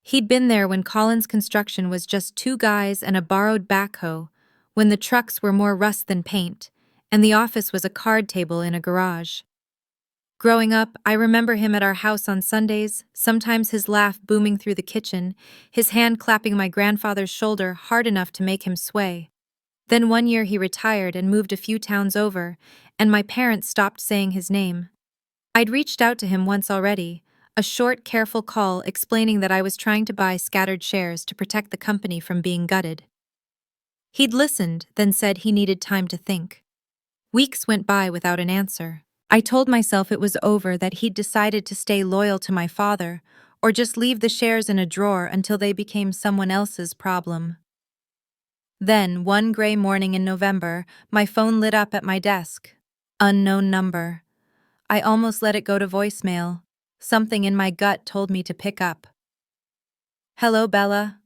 He'd been there when Collins Construction was just 2 guys and a borrowed backhoe, when the trucks were more rust than paint, and the office was a card table in a garage. Growing up, I remember him at our house on Sundays, sometimes his laugh booming through the kitchen, his hand clapping my grandfather's shoulder hard enough to make him sway. Then one year he retired and moved a few towns over, and my parents stopped saying his name. I'd reached out to him once already, a short, careful call explaining that I was trying to buy scattered shares to protect the company from being gutted. He'd listened, then said he needed time to think. Weeks went by without an answer. I told myself it was over, that he'd decided to stay loyal to my father, or just leave the shares in a drawer until they became someone else's problem. Then, one gray morning in November, my phone lit up at my desk. Unknown number. I almost let it go to voicemail. Something in my gut told me to pick up. "Hello, Bella."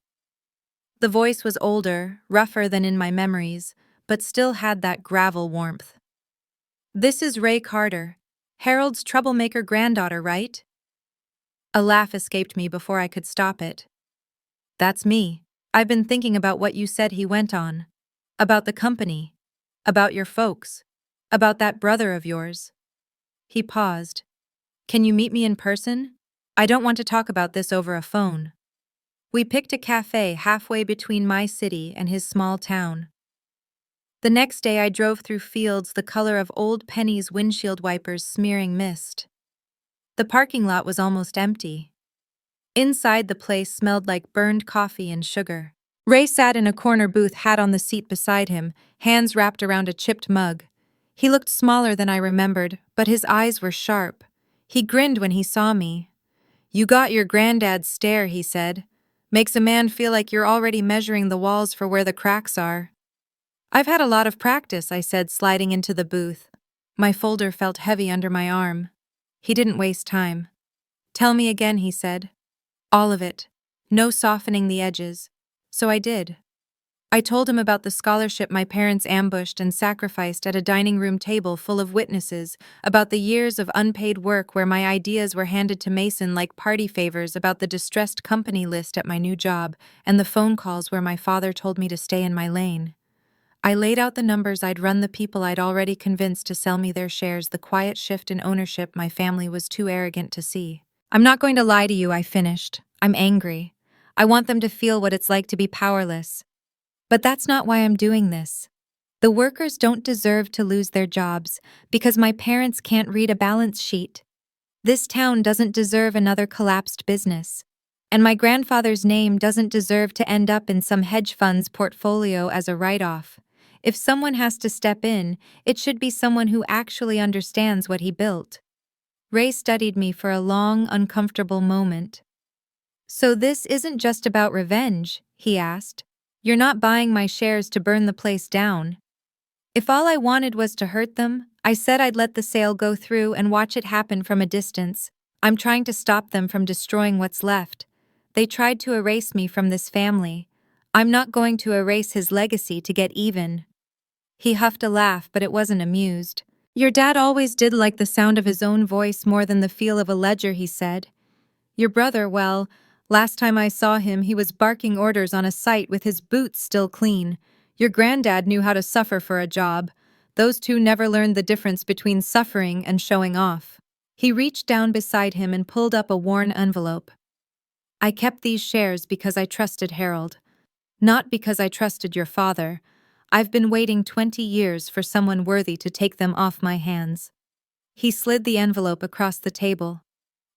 The voice was older, rougher than in my memories, but still had that gravel warmth. "This is Ray Carter, Harold's troublemaker granddaughter, right?" A laugh escaped me before I could stop it. "That's me. I've been thinking about what you said," he went on. "About the company. About your folks. About that brother of yours." He paused. "Can you meet me in person? I don't want to talk about this over a phone." We picked a cafe halfway between my city and his small town. The next day I drove through fields the color of old Penny's windshield wipers smearing mist. The parking lot was almost empty. Inside, the place smelled like burned coffee and sugar. Ray sat in a corner booth, hat on the seat beside him, hands wrapped around a chipped mug. He looked smaller than I remembered, but his eyes were sharp. He grinned when he saw me. "You got your granddad's stare," he said. "Makes a man feel like you're already measuring the walls for where the cracks are." "I've had a lot of practice," I said, sliding into the booth. My folder felt heavy under my arm. He didn't waste time. "Tell me again," he said. "All of it. No softening the edges." So I did. I told him about the scholarship my parents ambushed and sacrificed at a dining room table full of witnesses, about the years of unpaid work where my ideas were handed to Mason like party favors, about the distressed company list at my new job, and the phone calls where my father told me to stay in my lane. I laid out the numbers I'd run, the people I'd already convinced to sell me their shares, the quiet shift in ownership my family was too arrogant to see. "I'm not going to lie to you," I finished. "I'm angry. I want them to feel what it's like to be powerless. But that's not why I'm doing this. The workers don't deserve to lose their jobs because my parents can't read a balance sheet. This town doesn't deserve another collapsed business. And my grandfather's name doesn't deserve to end up in some hedge fund's portfolio as a write-off. If someone has to step in, it should be someone who actually understands what he built." Ray studied me for a long, uncomfortable moment. "So this isn't just about revenge?" he asked. "You're not buying my shares to burn the place down?" If all I wanted was to hurt them, I said I'd let the sale go through and watch it happen from a distance. I'm trying to stop them from destroying what's left. They tried to erase me from this family. I'm not going to erase his legacy to get even. He huffed a laugh, but it wasn't amused. "Your dad always did like the sound of his own voice more than the feel of a ledger," he said. "Your brother, well, last time I saw him, he was barking orders on a site with his boots still clean. Your granddad knew how to suffer for a job. Those two never learned the difference between suffering and showing off." He reached down beside him and pulled up a worn envelope. "I kept these shares because I trusted Harold. Not because I trusted your father. I've been waiting 20 years for someone worthy to take them off my hands." He slid the envelope across the table.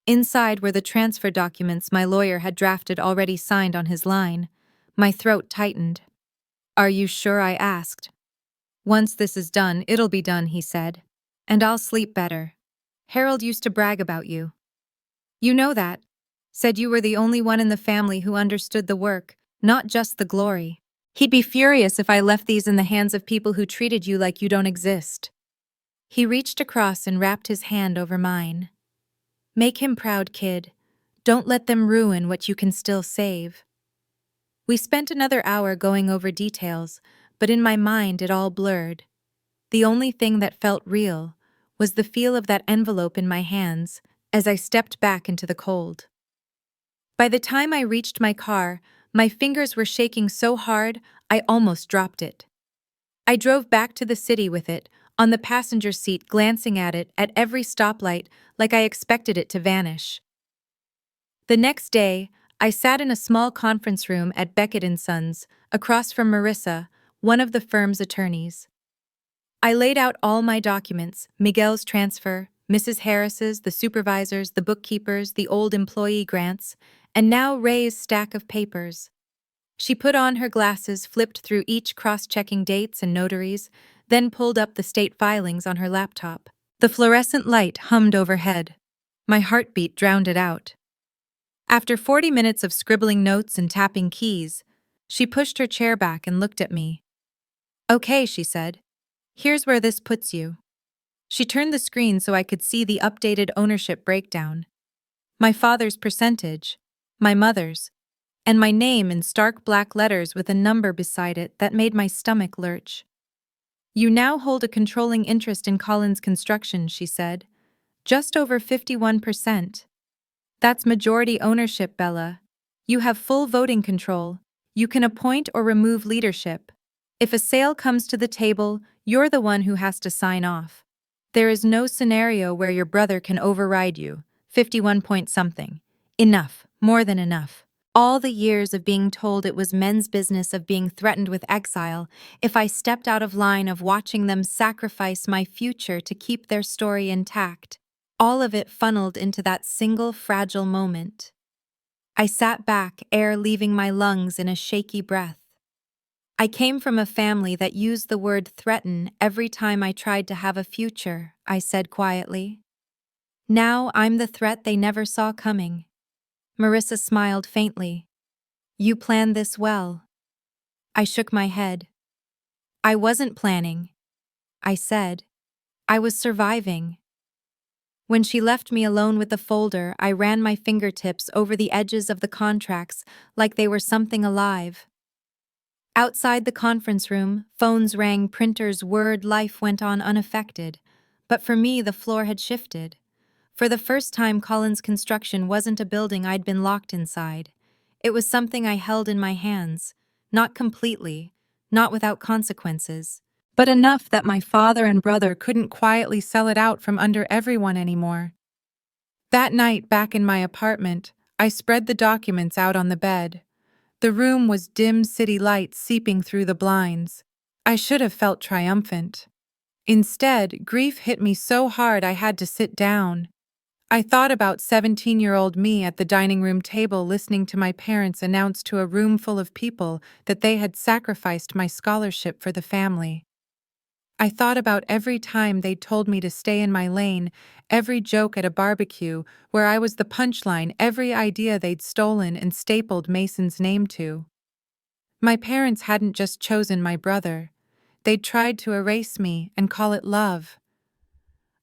Inside were the transfer documents my lawyer had drafted, already signed on his line. My throat tightened. "Are you sure?" I asked. "Once this is done, it'll be done," he said. "And I'll sleep better. Harold used to brag about you. You know that. Said you were the only one in the family who understood the work, not just the glory. He'd be furious if I left these in the hands of people who treated you like you don't exist." He reached across and wrapped his hand over mine. "Make him proud, kid. Don't let them ruin what you can still save." We spent another hour going over details, but in my mind it all blurred. The only thing that felt real was the feel of that envelope in my hands as I stepped back into the cold. By the time I reached my car, my fingers were shaking so hard I almost dropped it. I drove back to the city with it, on the passenger seat, glancing at it at every stoplight like I expected it to vanish. The next day, I sat in a small conference room at Beckett & Sons, across from Marissa, one of the firm's attorneys. I laid out all my documents: Miguel's transfer, Mrs. Harris's, the supervisors, the bookkeepers, the old employee grants, and now Ray's stack of papers. She put on her glasses, flipped through each, cross-checking dates and notaries, then pulled up the state filings on her laptop. The fluorescent light hummed overhead. My heartbeat drowned it out. After 40 minutes of scribbling notes and tapping keys, she pushed her chair back and looked at me. "Okay," she said. "Here's where this puts you." She turned the screen so I could see the updated ownership breakdown. My father's percentage, my mother's, and my name in stark black letters with a number beside it that made my stomach lurch. You now hold a controlling interest in Collins Construction, she said. Just over 51%. That's majority ownership, Bella. You have full voting control. You can appoint or remove leadership. If a sale comes to the table, you're the one who has to sign off. There is no scenario where your brother can override you. 51 point something. Enough. More than enough. All the years of being told it was men's business, of being threatened with exile, if I stepped out of line, of watching them sacrifice my future to keep their story intact. All of it funneled into that single fragile moment. I sat back, air leaving my lungs in a shaky breath. I came from a family that used the word threaten every time I tried to have a future, I said quietly. Now I'm the threat they never saw coming. Marissa smiled faintly. You planned this well. I shook my head. I wasn't planning, I said. I was surviving. When she left me alone with the folder, I ran my fingertips over the edges of the contracts like they were something alive. Outside the conference room, phones rang, printers whirred, life went on unaffected. But for me, the floor had shifted. For the first time, Collins Construction wasn't a building I'd been locked inside. It was something I held in my hands, not completely, not without consequences, but enough that my father and brother couldn't quietly sell it out from under everyone anymore. That night, back in my apartment, I spread the documents out on the bed. The room was dim city lights seeping through the blinds. I should have felt triumphant. Instead, grief hit me so hard I had to sit down. I thought about 17-year-old me at the dining room table listening to my parents announce to a room full of people that they had sacrificed my scholarship for the family. I thought about every time they'd told me to stay in my lane, every joke at a barbecue where I was the punchline, every idea they'd stolen and stapled Mason's name to. My parents hadn't just chosen my brother. They'd tried to erase me and call it love.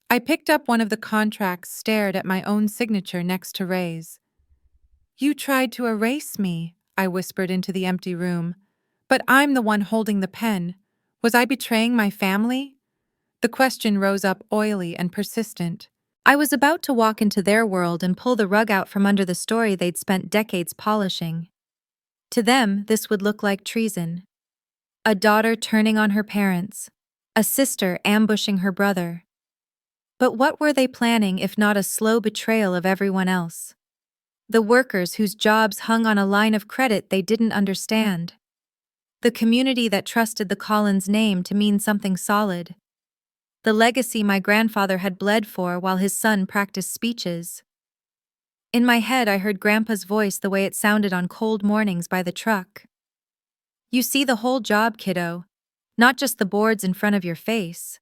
I picked up one of the contracts, stared at my own signature next to Ray's. You tried to erase me, I whispered into the empty room. But I'm the one holding the pen. Was I betraying my family? The question rose up oily and persistent. I was about to walk into their world and pull the rug out from under the story they'd spent decades polishing. To them, this would look like treason. A daughter turning on her parents. A sister ambushing her brother. But what were they planning if not a slow betrayal of everyone else? The workers whose jobs hung on a line of credit they didn't understand. The community that trusted the Collins name to mean something solid. The legacy my grandfather had bled for while his son practiced speeches. In my head, I heard Grandpa's voice the way it sounded on cold mornings by the truck. You see the whole job, kiddo, not just the boards in front of your face.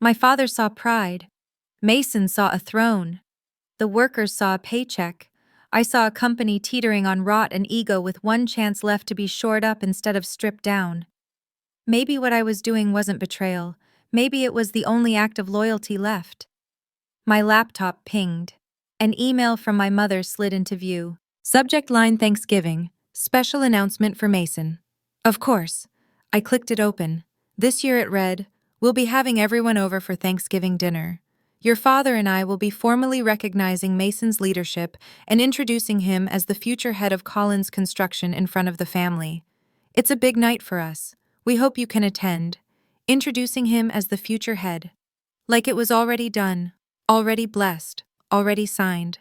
My father saw pride. Mason saw a throne. The workers saw a paycheck. I saw a company teetering on rot and ego with one chance left to be shored up instead of stripped down. Maybe what I was doing wasn't betrayal. Maybe it was the only act of loyalty left. My laptop pinged. An email from my mother slid into view. Subject line: Thanksgiving. Special announcement for Mason. Of course. I clicked it open. This year it read, "We'll be having everyone over for Thanksgiving dinner. Your father and I will be formally recognizing Mason's leadership and introducing him as the future head of Collins Construction in front of the family. It's a big night for us. We hope you can attend. Introducing him as the future head. Like it was already done, already blessed, already signed.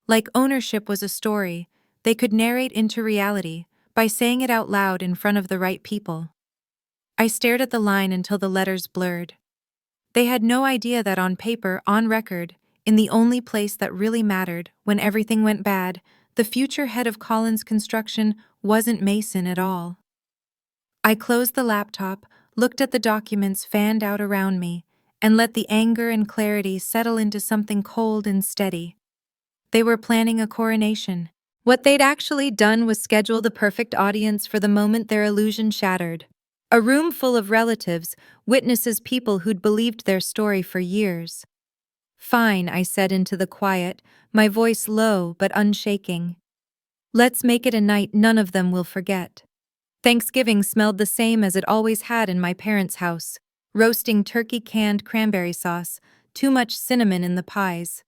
Like ownership was a story they could narrate into reality by saying it out loud in front of the right people. I stared at the line until the letters blurred. They had no idea that on paper, on record, in the only place that really mattered when everything went bad, the future head of Collins Construction wasn't Mason at all. I closed the laptop, looked at the documents fanned out around me, and let the anger and clarity settle into something cold and steady. They were planning a coronation. What they'd actually done was schedule the perfect audience for the moment their illusion shattered. A room full of relatives, witnesses, people who'd believed their story for years. Fine, I said into the quiet, my voice low but unshaking. Let's make it a night none of them will forget. Thanksgiving smelled the same as it always had in my parents' house. Roasting turkey, canned cranberry sauce, too much cinnamon in the pies.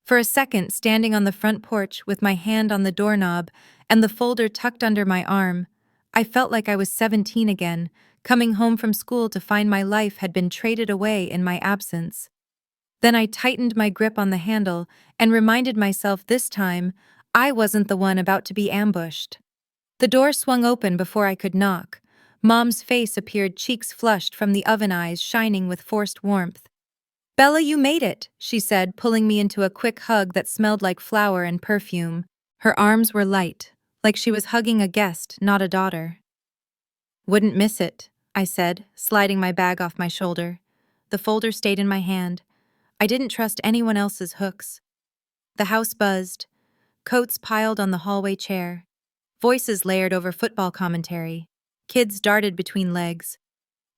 For a second, standing on the front porch with my hand on the doorknob and the folder tucked under my arm, I felt like I was 17 again, coming home from school to find my life had been traded away in my absence. Then I tightened my grip on the handle and reminded myself this time I wasn't the one about to be ambushed. The door swung open before I could knock. Mom's face appeared, cheeks flushed from the oven eyes shining with forced warmth. "Bella, you made it," she said, pulling me into a quick hug that smelled like flower and perfume. Her arms were light, like she was hugging a guest, not a daughter. "Wouldn't miss it," I said, sliding my bag off my shoulder. The folder stayed in my hand. I didn't trust anyone else's hooks. The house buzzed. Coats piled on the hallway chair. Voices layered over football commentary. Kids darted between legs.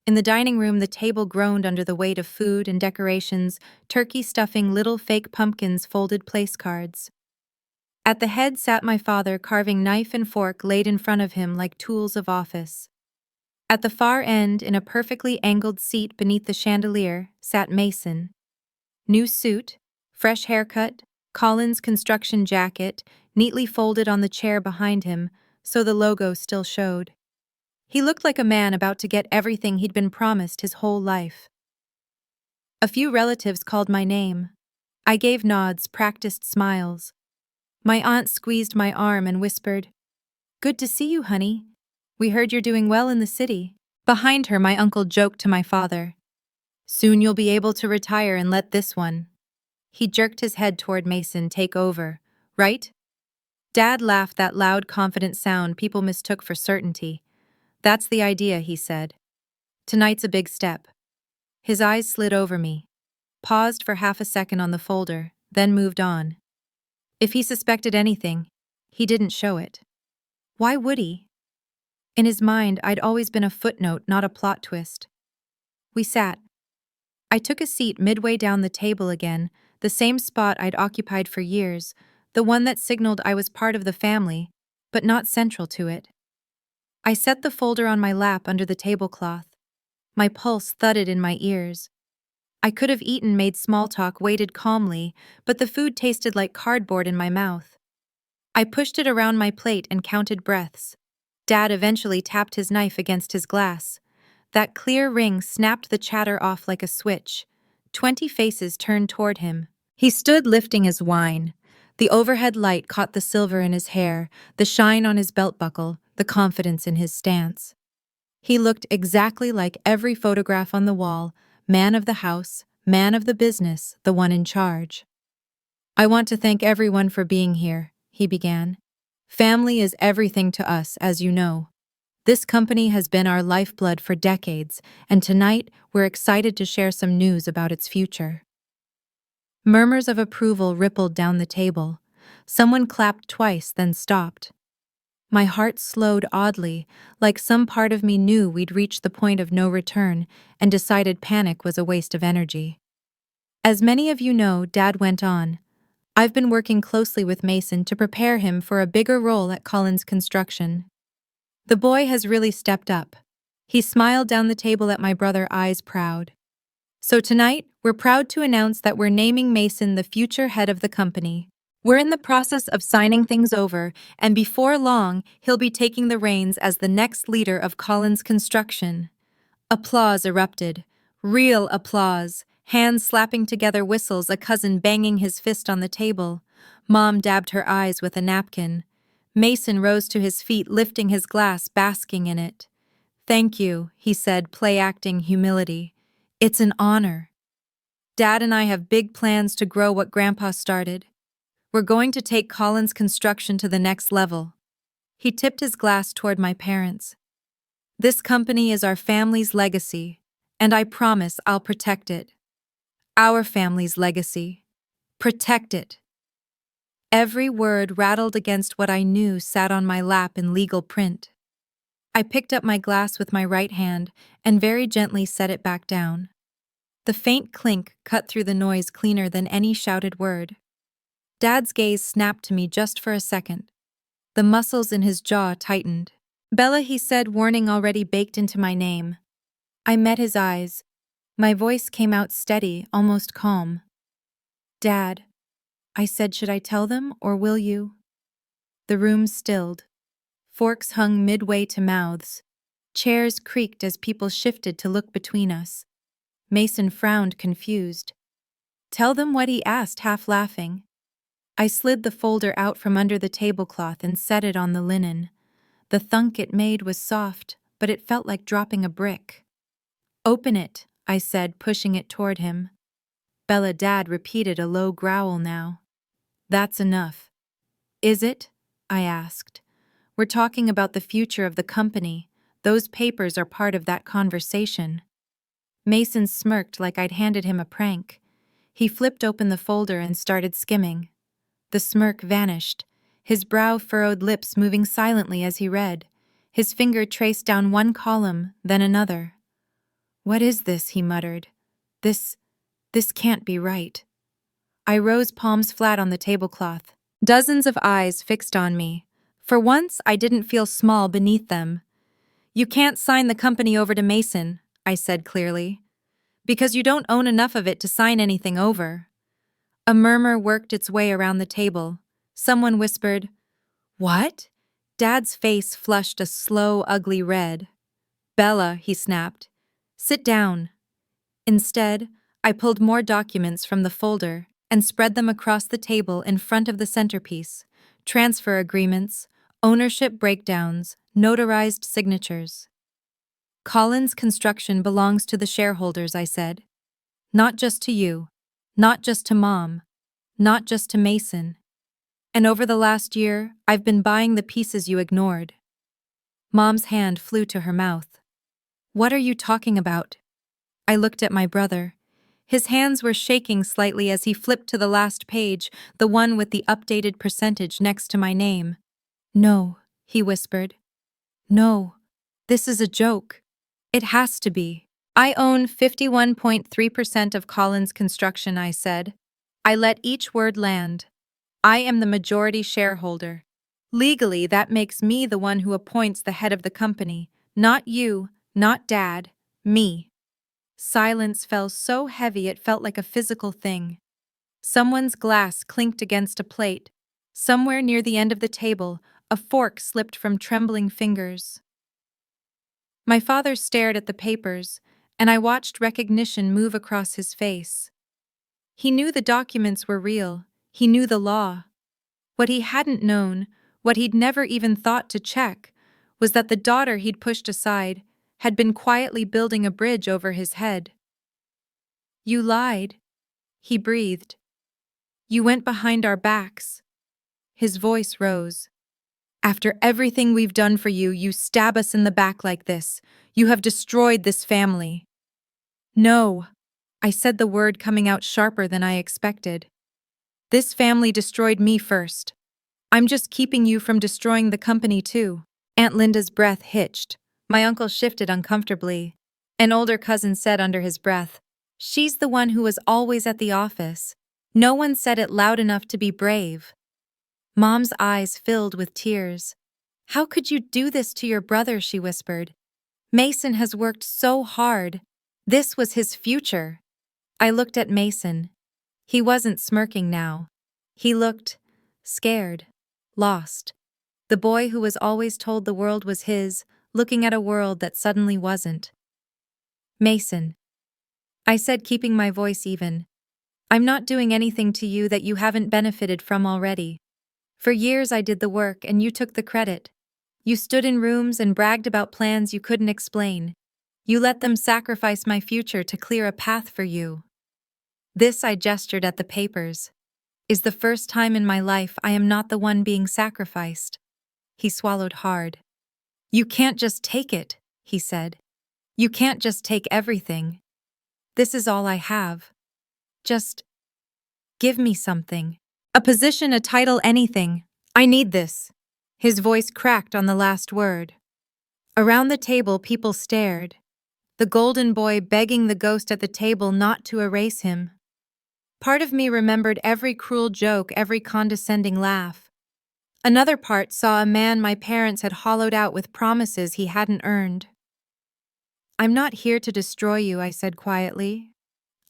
In the dining room, the table groaned under the weight of food and decorations, turkey stuffing little fake pumpkins, folded place cards. At the head sat my father, carving knife and fork laid in front of him like tools of office. At the far end, in a perfectly angled seat beneath the chandelier, sat Mason. New suit, fresh haircut, Collins construction jacket, neatly folded on the chair behind him, so the logo still showed. He looked like a man about to get everything he'd been promised his whole life. A few relatives called my name. I gave nods, practiced smiles. My aunt squeezed my arm and whispered, "Good to see you, honey. We heard you're doing well in the city." Behind her, my uncle joked to my father, "Soon you'll be able to retire and let this one." He jerked his head toward Mason, "Take over, right?" Dad laughed, that loud, confident sound people mistook for certainty. "That's the idea," he said. "Tonight's a big step." His eyes slid over me, paused for half a second on the folder, then moved on. If he suspected anything, he didn't show it. Why would he? In his mind, I'd always been a footnote, not a plot twist. We sat. I took a seat midway down the table again, the same spot I'd occupied for years, the one that signaled I was part of the family, but not central to it. I set the folder on my lap under the tablecloth. My pulse thudded in my ears. I could have eaten, made small talk, waited calmly, but the food tasted like cardboard in my mouth. I pushed it around my plate and counted breaths. Dad eventually tapped his knife against his glass. That clear ring snapped the chatter off like a switch. 20 faces turned toward him. He stood lifting his wine. The overhead light caught the silver in his hair, the shine on his belt buckle, the confidence in his stance. He looked exactly like every photograph on the wall, man of the house, man of the business, the one in charge. "I want to thank everyone for being here," he began. "Family is everything to us, as you know. This company has been our lifeblood for decades, and tonight we're excited to share some news about its future." Murmurs of approval rippled down the table. Someone clapped twice, then stopped. My heart slowed oddly, like some part of me knew we'd reached the point of no return and decided panic was a waste of energy. "As many of you know," Dad went on, "I've been working closely with Mason to prepare him for a bigger role at Collins Construction. The boy has really stepped up." He smiled down the table at my brother, eyes proud. "So tonight, we're proud to announce that we're naming Mason the future head of the company. We're in the process of signing things over, and before long, he'll be taking the reins as the next leader of Collins Construction." Applause erupted. Real applause. Hands slapping together, whistles, a cousin banging his fist on the table. Mom dabbed her eyes with a napkin. Mason rose to his feet, lifting his glass, basking in it. "Thank you," he said, play-acting humility. "It's an honor. Dad and I have big plans to grow what Grandpa started. We're going to take Collins Construction to the next level." He tipped his glass toward my parents. "This company is our family's legacy, and I promise I'll protect it. Our family's legacy. Protect it." Every word rattled against what I knew sat on my lap in legal print. I picked up my glass with my right hand and very gently set it back down. The faint clink cut through the noise cleaner than any shouted word. Dad's gaze snapped to me just for a second. The muscles in his jaw tightened. "Bella," he said, warning already baked into my name. I met his eyes. My voice came out steady, almost calm. "Dad," I said, "should I tell them, or will you?" The room stilled. Forks hung midway to mouths. Chairs creaked as people shifted to look between us. Mason frowned, confused. "Tell them what?" he asked, half laughing. I slid the folder out from under the tablecloth and set it on the linen. The thunk it made was soft, but it felt like dropping a brick. "Open it," I said, pushing it toward him. Bella Dad repeated a low growl now. "That's enough." "Is it?" I asked. "We're talking about the future of the company. Those papers are part of that conversation." Mason smirked like I'd handed him a prank. He flipped open the folder and started skimming. The smirk vanished, his brow-furrowed lips moving silently as he read. His finger traced down one column, then another. "What is this?" he muttered. This can't be right." I rose, palms flat on the tablecloth. Dozens of eyes fixed on me. For once, I didn't feel small beneath them. "You can't sign the company over to Mason," I said clearly, "because you don't own enough of it to sign anything over." A murmur worked its way around the table. Someone whispered, "What?" Dad's face flushed a slow, ugly red. "Bella," he snapped, "sit down." Instead, I pulled more documents from the folder and spread them across the table in front of the centerpiece. Transfer agreements, ownership breakdowns, notarized signatures. "Collins Construction belongs to the shareholders," I said. "Not just to you. Not just to Mom. Not just to Mason. And over the last year, I've been buying the pieces you ignored." Mom's hand flew to her mouth. "What are you talking about?" I looked at my brother. His hands were shaking slightly as he flipped to the last page, the one with the updated percentage next to my name. "No," he whispered. "No. This is a joke. It has to be." "I own 51.3% of Collins Construction," I said. I let each word land. "I am the majority shareholder. Legally, that makes me the one who appoints the head of the company. Not you, not Dad, me." Silence fell so heavy it felt like a physical thing. Someone's glass clinked against a plate. Somewhere near the end of the table, a fork slipped from trembling fingers. My father stared at the papers, and I watched recognition move across his face. He knew the documents were real. He knew the law. What he hadn't known, what he'd never even thought to check, was that the daughter he'd pushed aside had been quietly building a bridge over his head. "You lied," he breathed. "You went behind our backs." His voice rose. "After everything we've done for you, you stab us in the back like this. You have destroyed this family." "No," I said, the word coming out sharper than I expected. "This family destroyed me first. I'm just keeping you from destroying the company too." Aunt Linda's breath hitched. My uncle shifted uncomfortably. An older cousin said under his breath, "She's the one who was always at the office. No one said it loud enough to be brave." Mom's eyes filled with tears. "How could you do this to your brother?" she whispered. "Mason has worked so hard. This was his future." I looked at Mason. He wasn't smirking now. He looked scared, lost. The boy who was always told the world was his, looking at a world that suddenly wasn't. "Mason," I said, keeping my voice even, "I'm not doing anything to you that you haven't benefited from already. For years I did the work and you took the credit. You stood in rooms and bragged about plans you couldn't explain. You let them sacrifice my future to clear a path for you. This," I gestured at the papers, "is the first time in my life I am not the one being sacrificed." He swallowed hard. "You can't just take it," he said. "You can't just take everything. This is all I have. Just give me something. A position, a title, anything. I need this." His voice cracked on the last word. Around the table, people stared. the golden boy begging the ghost at the table not to erase him. Part of me remembered every cruel joke, every condescending laugh. Another part saw a man my parents had hollowed out with promises he hadn't earned. "I'm not here to destroy you," I said quietly.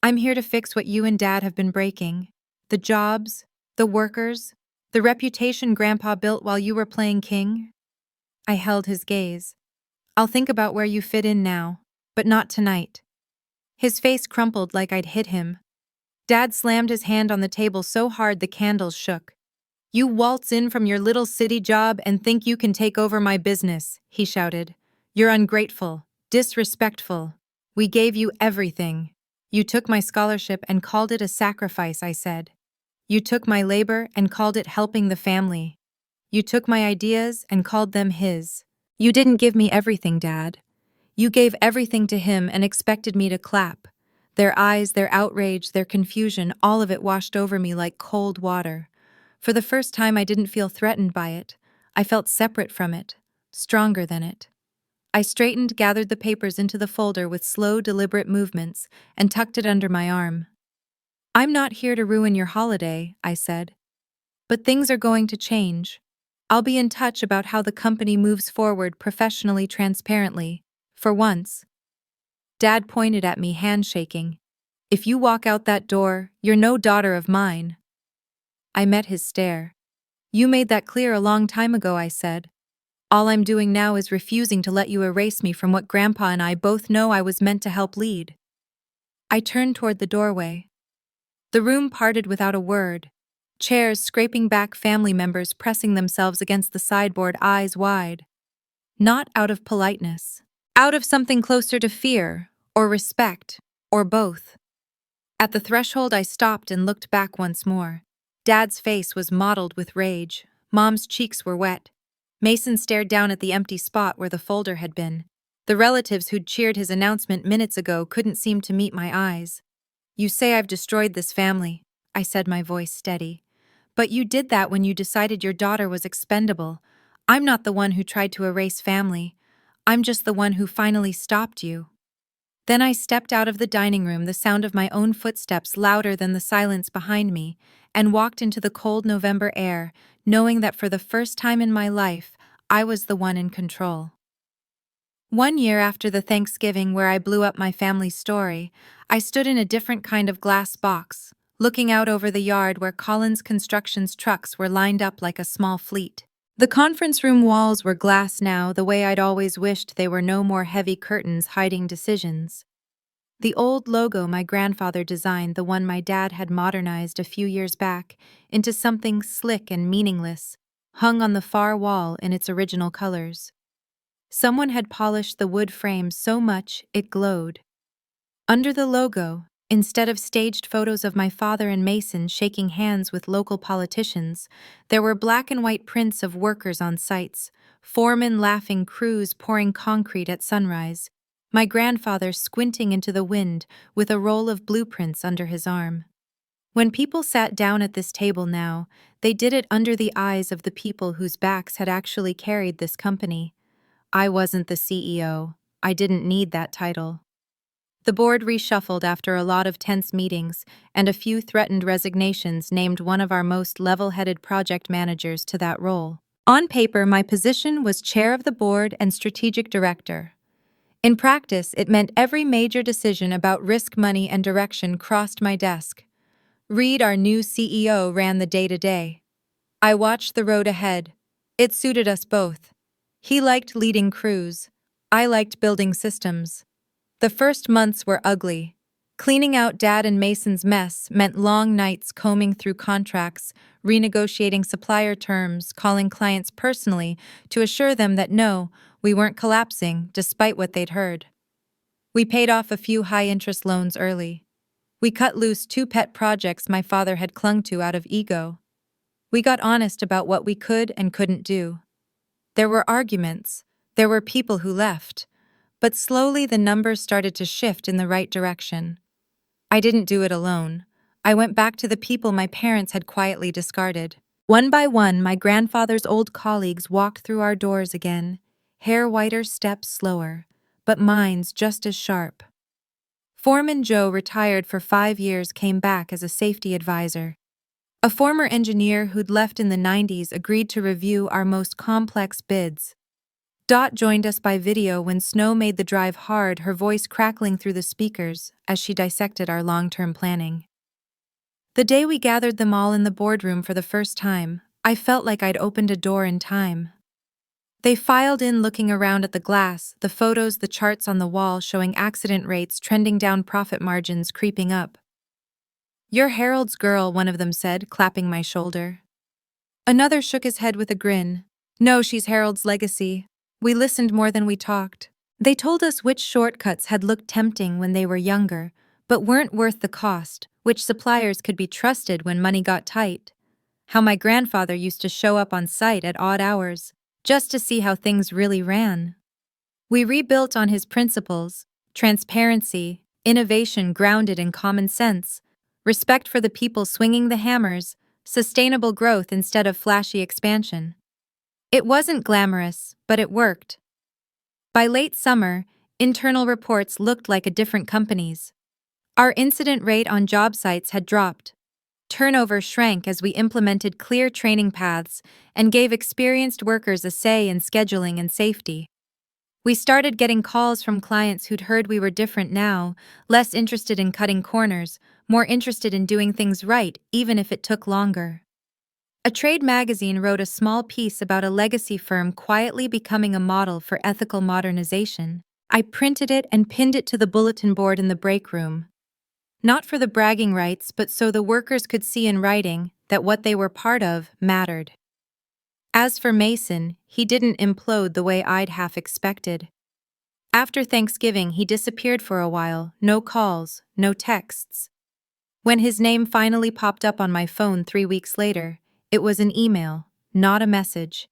"I'm here to fix what you and Dad have been breaking. The jobs, the workers, the reputation Grandpa built while you were playing king." I held his gaze. "I'll think about where you fit in now, but not tonight." His face crumpled like I'd hit him. Dad slammed his hand on the table so hard the candles shook. "You waltz in from your little city job and think you can take over my business," he shouted. "You're ungrateful, disrespectful. We gave you everything. You took my scholarship and called it a sacrifice," I said. "You took my labor and called it helping the family. You took my ideas and called them his. You didn't give me everything, Dad. You gave everything to him and expected me to clap." Their eyes, their outrage, their confusion, all of it washed over me like cold water. For the first time, I didn't feel threatened by it. I felt separate from it, stronger than it. I straightened, gathered the papers into the folder with slow, deliberate movements, and tucked it under my arm. "I'm not here to ruin your holiday," I said. "But things are going to change. I'll be in touch about how the company moves forward professionally, transparently. For once." Dad pointed at me, handshaking. "If you walk out that door, you're no daughter of mine." I met his stare. "You made that clear a long time ago," I said. "All I'm doing now is refusing to let you erase me from what Grandpa and I both know I was meant to help lead." I turned toward the doorway. The room parted without a word. Chairs scraping back, family members pressing themselves against the sideboard, eyes wide. Not out of politeness. Out of something closer to fear, or respect, or both. At the threshold, I stopped and looked back once more. Dad's face was mottled with rage. Mom's cheeks were wet. Mason stared down at the empty spot where the folder had been. The relatives who'd cheered his announcement minutes ago couldn't seem to meet my eyes. "You say I've destroyed this family," I said, my voice steady. "But you did that when you decided your daughter was expendable. I'm not the one who tried to erase family. I'm just the one who finally stopped you." Then I stepped out of the dining room, the sound of my own footsteps louder than the silence behind me, and walked into the cold November air, knowing that for the first time in my life, I was the one in control. 1 year after the Thanksgiving where I blew up my family's story, I stood in a different kind of glass box, looking out over the yard where Collins Construction's trucks were lined up like a small fleet. The conference room walls were glass now, the way I'd always wished they were, no more heavy curtains hiding decisions. The old logo my grandfather designed, the one my dad had modernized a few years back into something slick and meaningless, hung on the far wall in its original colors. Someone had polished the wood frame so much it glowed. Under the logo, instead of staged photos of my father and Mason shaking hands with local politicians, there were black and white prints of workers on sites, foremen laughing, crews pouring concrete at sunrise, my grandfather squinting into the wind with a roll of blueprints under his arm. When people sat down at this table now, they did it under the eyes of the people whose backs had actually carried this company. I wasn't the CEO. I didn't need that title. The board reshuffled after a lot of tense meetings, and a few threatened resignations named one of our most level-headed project managers to that role. On paper, my position was chair of the board and strategic director. In practice, it meant every major decision about risk, money, and direction crossed my desk. Reed, our new CEO, ran the day-to-day. I watched the road ahead. It suited us both. He liked leading crews. I liked building systems. The first months were ugly. Cleaning out Dad and Mason's mess meant long nights combing through contracts, renegotiating supplier terms, calling clients personally to assure them that no, we weren't collapsing, despite what they'd heard. We paid off a few high-interest loans early. We cut loose 2 pet projects my father had clung to out of ego. We got honest about what we could and couldn't do. There were arguments. There were people who left. But slowly the numbers started to shift in the right direction. I didn't do it alone. I went back to the people my parents had quietly discarded. One by one, my grandfather's old colleagues walked through our doors again, hair whiter, steps slower, but minds just as sharp. Foreman Joe, retired for 5 years, came back as a safety advisor. A former engineer who'd left in the 90s agreed to review our most complex bids. Dot joined us by video when snow made the drive hard, her voice crackling through the speakers as she dissected our long-term planning. The day we gathered them all in the boardroom for the first time, I felt like I'd opened a door in time. They filed in, looking around at the glass, the photos, the charts on the wall showing accident rates trending down, profit margins creeping up. "You're Harold's girl," one of them said, clapping my shoulder. Another shook his head with a grin. "No, she's Harold's legacy." We listened more than we talked. They told us which shortcuts had looked tempting when they were younger, but weren't worth the cost, which suppliers could be trusted when money got tight. How my grandfather used to show up on site at odd hours, just to see how things really ran. We rebuilt on his principles: transparency, innovation grounded in common sense, respect for the people swinging the hammers, sustainable growth instead of flashy expansion. It wasn't glamorous, but it worked. By late summer, internal reports looked like a different company's. Our incident rate on job sites had dropped. Turnover shrank as we implemented clear training paths and gave experienced workers a say in scheduling and safety. We started getting calls from clients who'd heard we were different now, less interested in cutting corners, more interested in doing things right, even if it took longer. A trade magazine wrote a small piece about a legacy firm quietly becoming a model for ethical modernization. I printed it and pinned it to the bulletin board in the break room. Not for the bragging rights, but so the workers could see in writing that what they were part of mattered. As for Mason, he didn't implode the way I'd half expected. After Thanksgiving, he disappeared for a while, no calls, no texts. When his name finally popped up on my phone 3 weeks later, it was an email, not a message.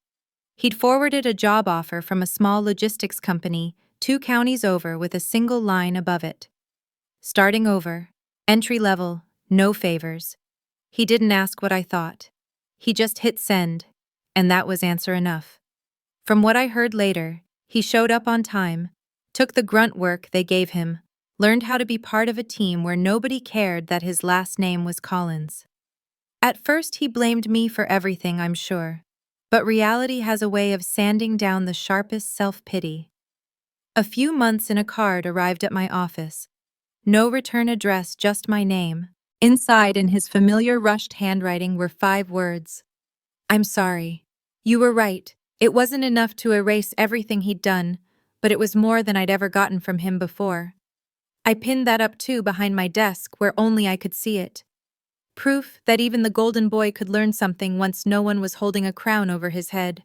He'd forwarded a job offer from a small logistics company 2 counties over with a single line above it. "Starting over, entry level, no favors." He didn't ask what I thought. He just hit send, and that was answer enough. From what I heard later, he showed up on time, took the grunt work they gave him, learned how to be part of a team where nobody cared that his last name was Collins. At first he blamed me for everything, I'm sure, but reality has a way of sanding down the sharpest self-pity. A few months in, a card arrived at my office. No return address, just my name. Inside, in his familiar rushed handwriting, were 5 words. "I'm sorry. You were right. It wasn't enough to erase everything he'd done, but it was more than I'd ever gotten from him before." I pinned that up too behind my desk where only I could see it. Proof that even the golden boy could learn something once no one was holding a crown over his head.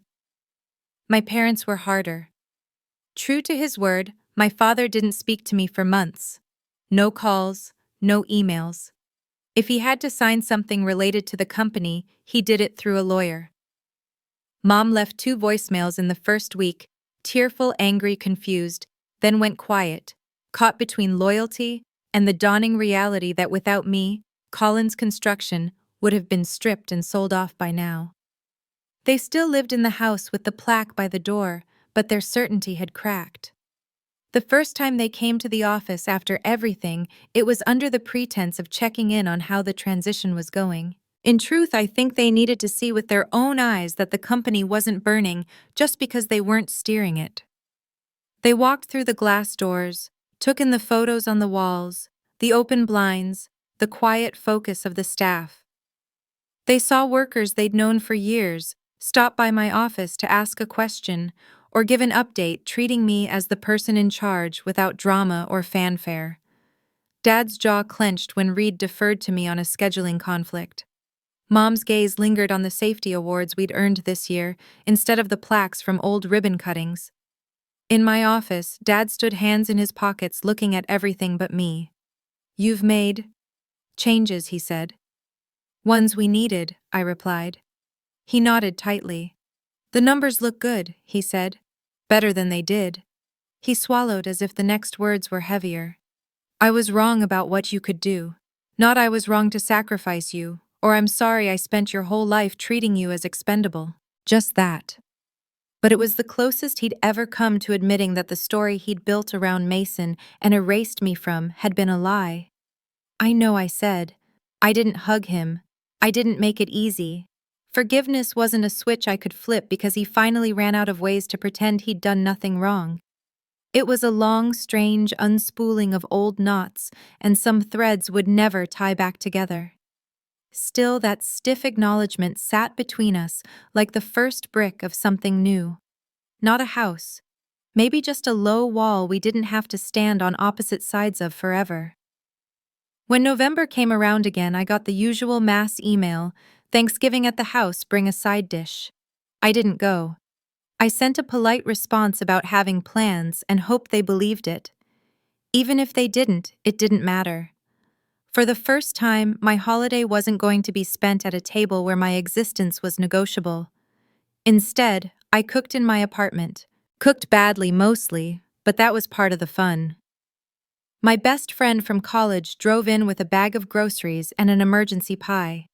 My parents were harder. True to his word, my father didn't speak to me for months. No calls, no emails. If he had to sign something related to the company, he did it through a lawyer. Mom left 2 voicemails in the first week, tearful, angry, confused, then went quiet, caught between loyalty and the dawning reality that without me, Collins Construction would have been stripped and sold off by now. They still lived in the house with the plaque by the door, but their certainty had cracked. The first time they came to the office after everything, it was under the pretense of checking in on how the transition was going. In truth, I think they needed to see with their own eyes that the company wasn't burning just because they weren't steering it. They walked through the glass doors, took in the photos on the walls, the open blinds, the quiet focus of the staff. They saw workers they'd known for years stop by my office to ask a question or give an update, treating me as the person in charge without drama or fanfare. Dad's jaw clenched when Reed deferred to me on a scheduling conflict. Mom's gaze lingered on the safety awards we'd earned this year instead of the plaques from old ribbon cuttings. In my office, Dad stood, hands in his pockets, looking at everything but me. "You've made changes," he said. "Ones we needed," I replied. He nodded tightly. "The numbers look good," he said. "Better than they did." He swallowed as if the next words were heavier. "I was wrong about what you could do. Not I was wrong to sacrifice you, or I'm sorry I spent your whole life treating you as expendable. Just that." But it was the closest he'd ever come to admitting that the story he'd built around Mason and erased me from had been a lie. I know, I said. I didn't hug him. I didn't make it easy. Forgiveness wasn't a switch I could flip because he finally ran out of ways to pretend he'd done nothing wrong. It was a long, strange unspooling of old knots, and some threads would never tie back together. Still, that stiff acknowledgement sat between us like the first brick of something new. Not a house. Maybe just a low wall we didn't have to stand on opposite sides of forever. When November came around again, I got the usual mass email, "Thanksgiving at the house, bring a side dish." I didn't go. I sent a polite response about having plans and hoped they believed it. Even if they didn't, it didn't matter. For the first time, my holiday wasn't going to be spent at a table where my existence was negotiable. Instead, I cooked in my apartment. Cooked badly mostly, but that was part of the fun. My best friend from college drove in with a bag of groceries and an emergency pie.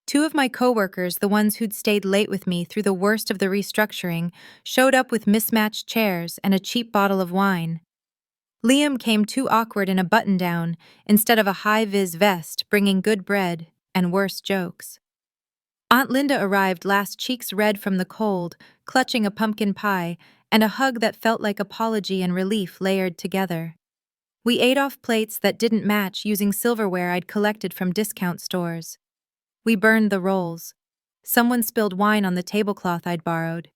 Two of my coworkers, the ones who'd stayed late with me through the worst of the restructuring, showed up with mismatched chairs and a cheap bottle of wine. Liam came too awkward in a button-down instead of a high-vis vest, bringing good bread and worse jokes. Aunt Linda arrived, last cheeks red from the cold, clutching a pumpkin pie and a hug that felt like apology and relief layered together. We ate off plates that didn't match using silverware I'd collected from discount stores. We burned the rolls. Someone spilled wine on the tablecloth I'd borrowed.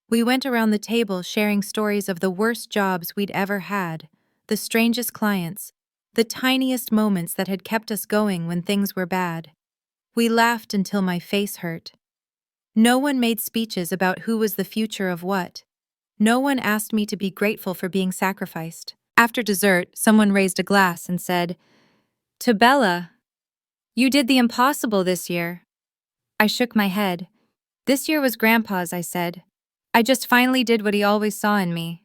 We went around the table sharing stories of the worst jobs we'd ever had, the strangest clients, the tiniest moments that had kept us going when things were bad. We laughed until my face hurt. No one made speeches about who was the future of what. No one asked me to be grateful for being sacrificed. After dessert, someone raised a glass and said, "To Bella, you did the impossible this year." I shook my head. "This year was Grandpa's," I said. "I just finally did what he always saw in me."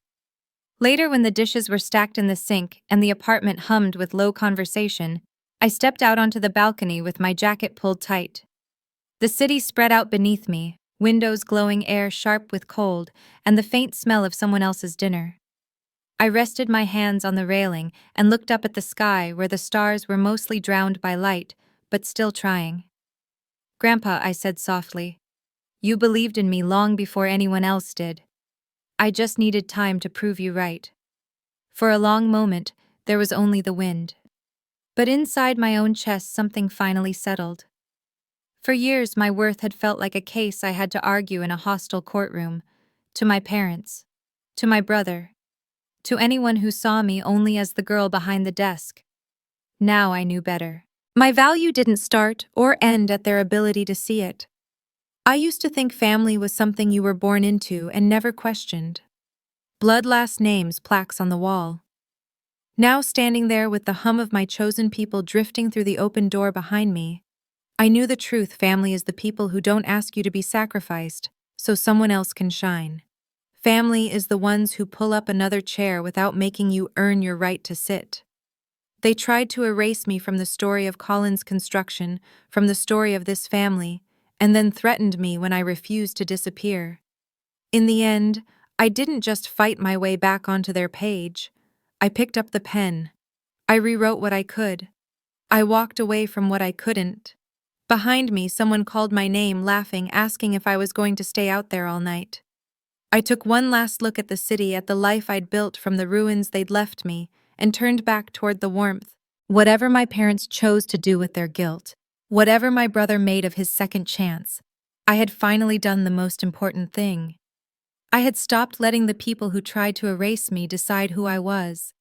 Later, when the dishes were stacked in the sink and the apartment hummed with low conversation, I stepped out onto the balcony with my jacket pulled tight. The city spread out beneath me, windows glowing, air sharp with cold, and the faint smell of someone else's dinner. I rested my hands on the railing and looked up at the sky where the stars were mostly drowned by light, but still trying. "Grandpa," I said softly, "you believed in me long before anyone else did. I just needed time to prove you right." For a long moment, there was only the wind. But inside my own chest, something finally settled. For years, my worth had felt like a case I had to argue in a hostile courtroom, to my parents, to my brother, to anyone who saw me only as the girl behind the desk. Now I knew better. My value didn't start or end at their ability to see it. I used to think family was something you were born into and never questioned. Blood, last names, plaques on the wall. Now, standing there with the hum of my chosen people drifting through the open door behind me, I knew the truth. Family is the people who don't ask you to be sacrificed so someone else can shine. Family is the ones who pull up another chair without making you earn your right to sit. They tried to erase me from the story of Colin's construction, from the story of this family, and then threatened me when I refused to disappear. In the end, I didn't just fight my way back onto their page. I picked up the pen. I rewrote what I could. I walked away from what I couldn't. Behind me, someone called my name, laughing, asking if I was going to stay out there all night. I took one last look at the city, at the life I'd built from the ruins they'd left me, and turned back toward the warmth. Whatever my parents chose to do with their guilt, whatever my brother made of his second chance, I had finally done the most important thing. I had stopped letting the people who tried to erase me decide who I was.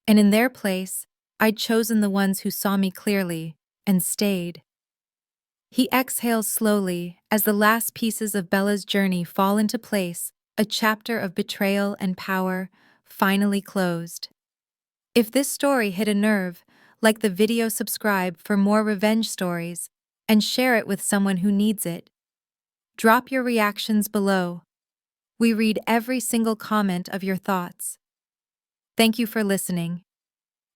And in their place, I'd chosen the ones who saw me clearly and stayed. He exhales slowly as the last pieces of Bella's journey fall into place, a chapter of betrayal and power finally closed. If this story hit a nerve, like the video, subscribe for more revenge stories and share it with someone who needs it. Drop your reactions below. We read every single comment of your thoughts. Thank you for listening.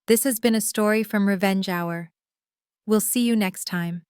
This has been a story from Revenge Hour. We'll see you next time.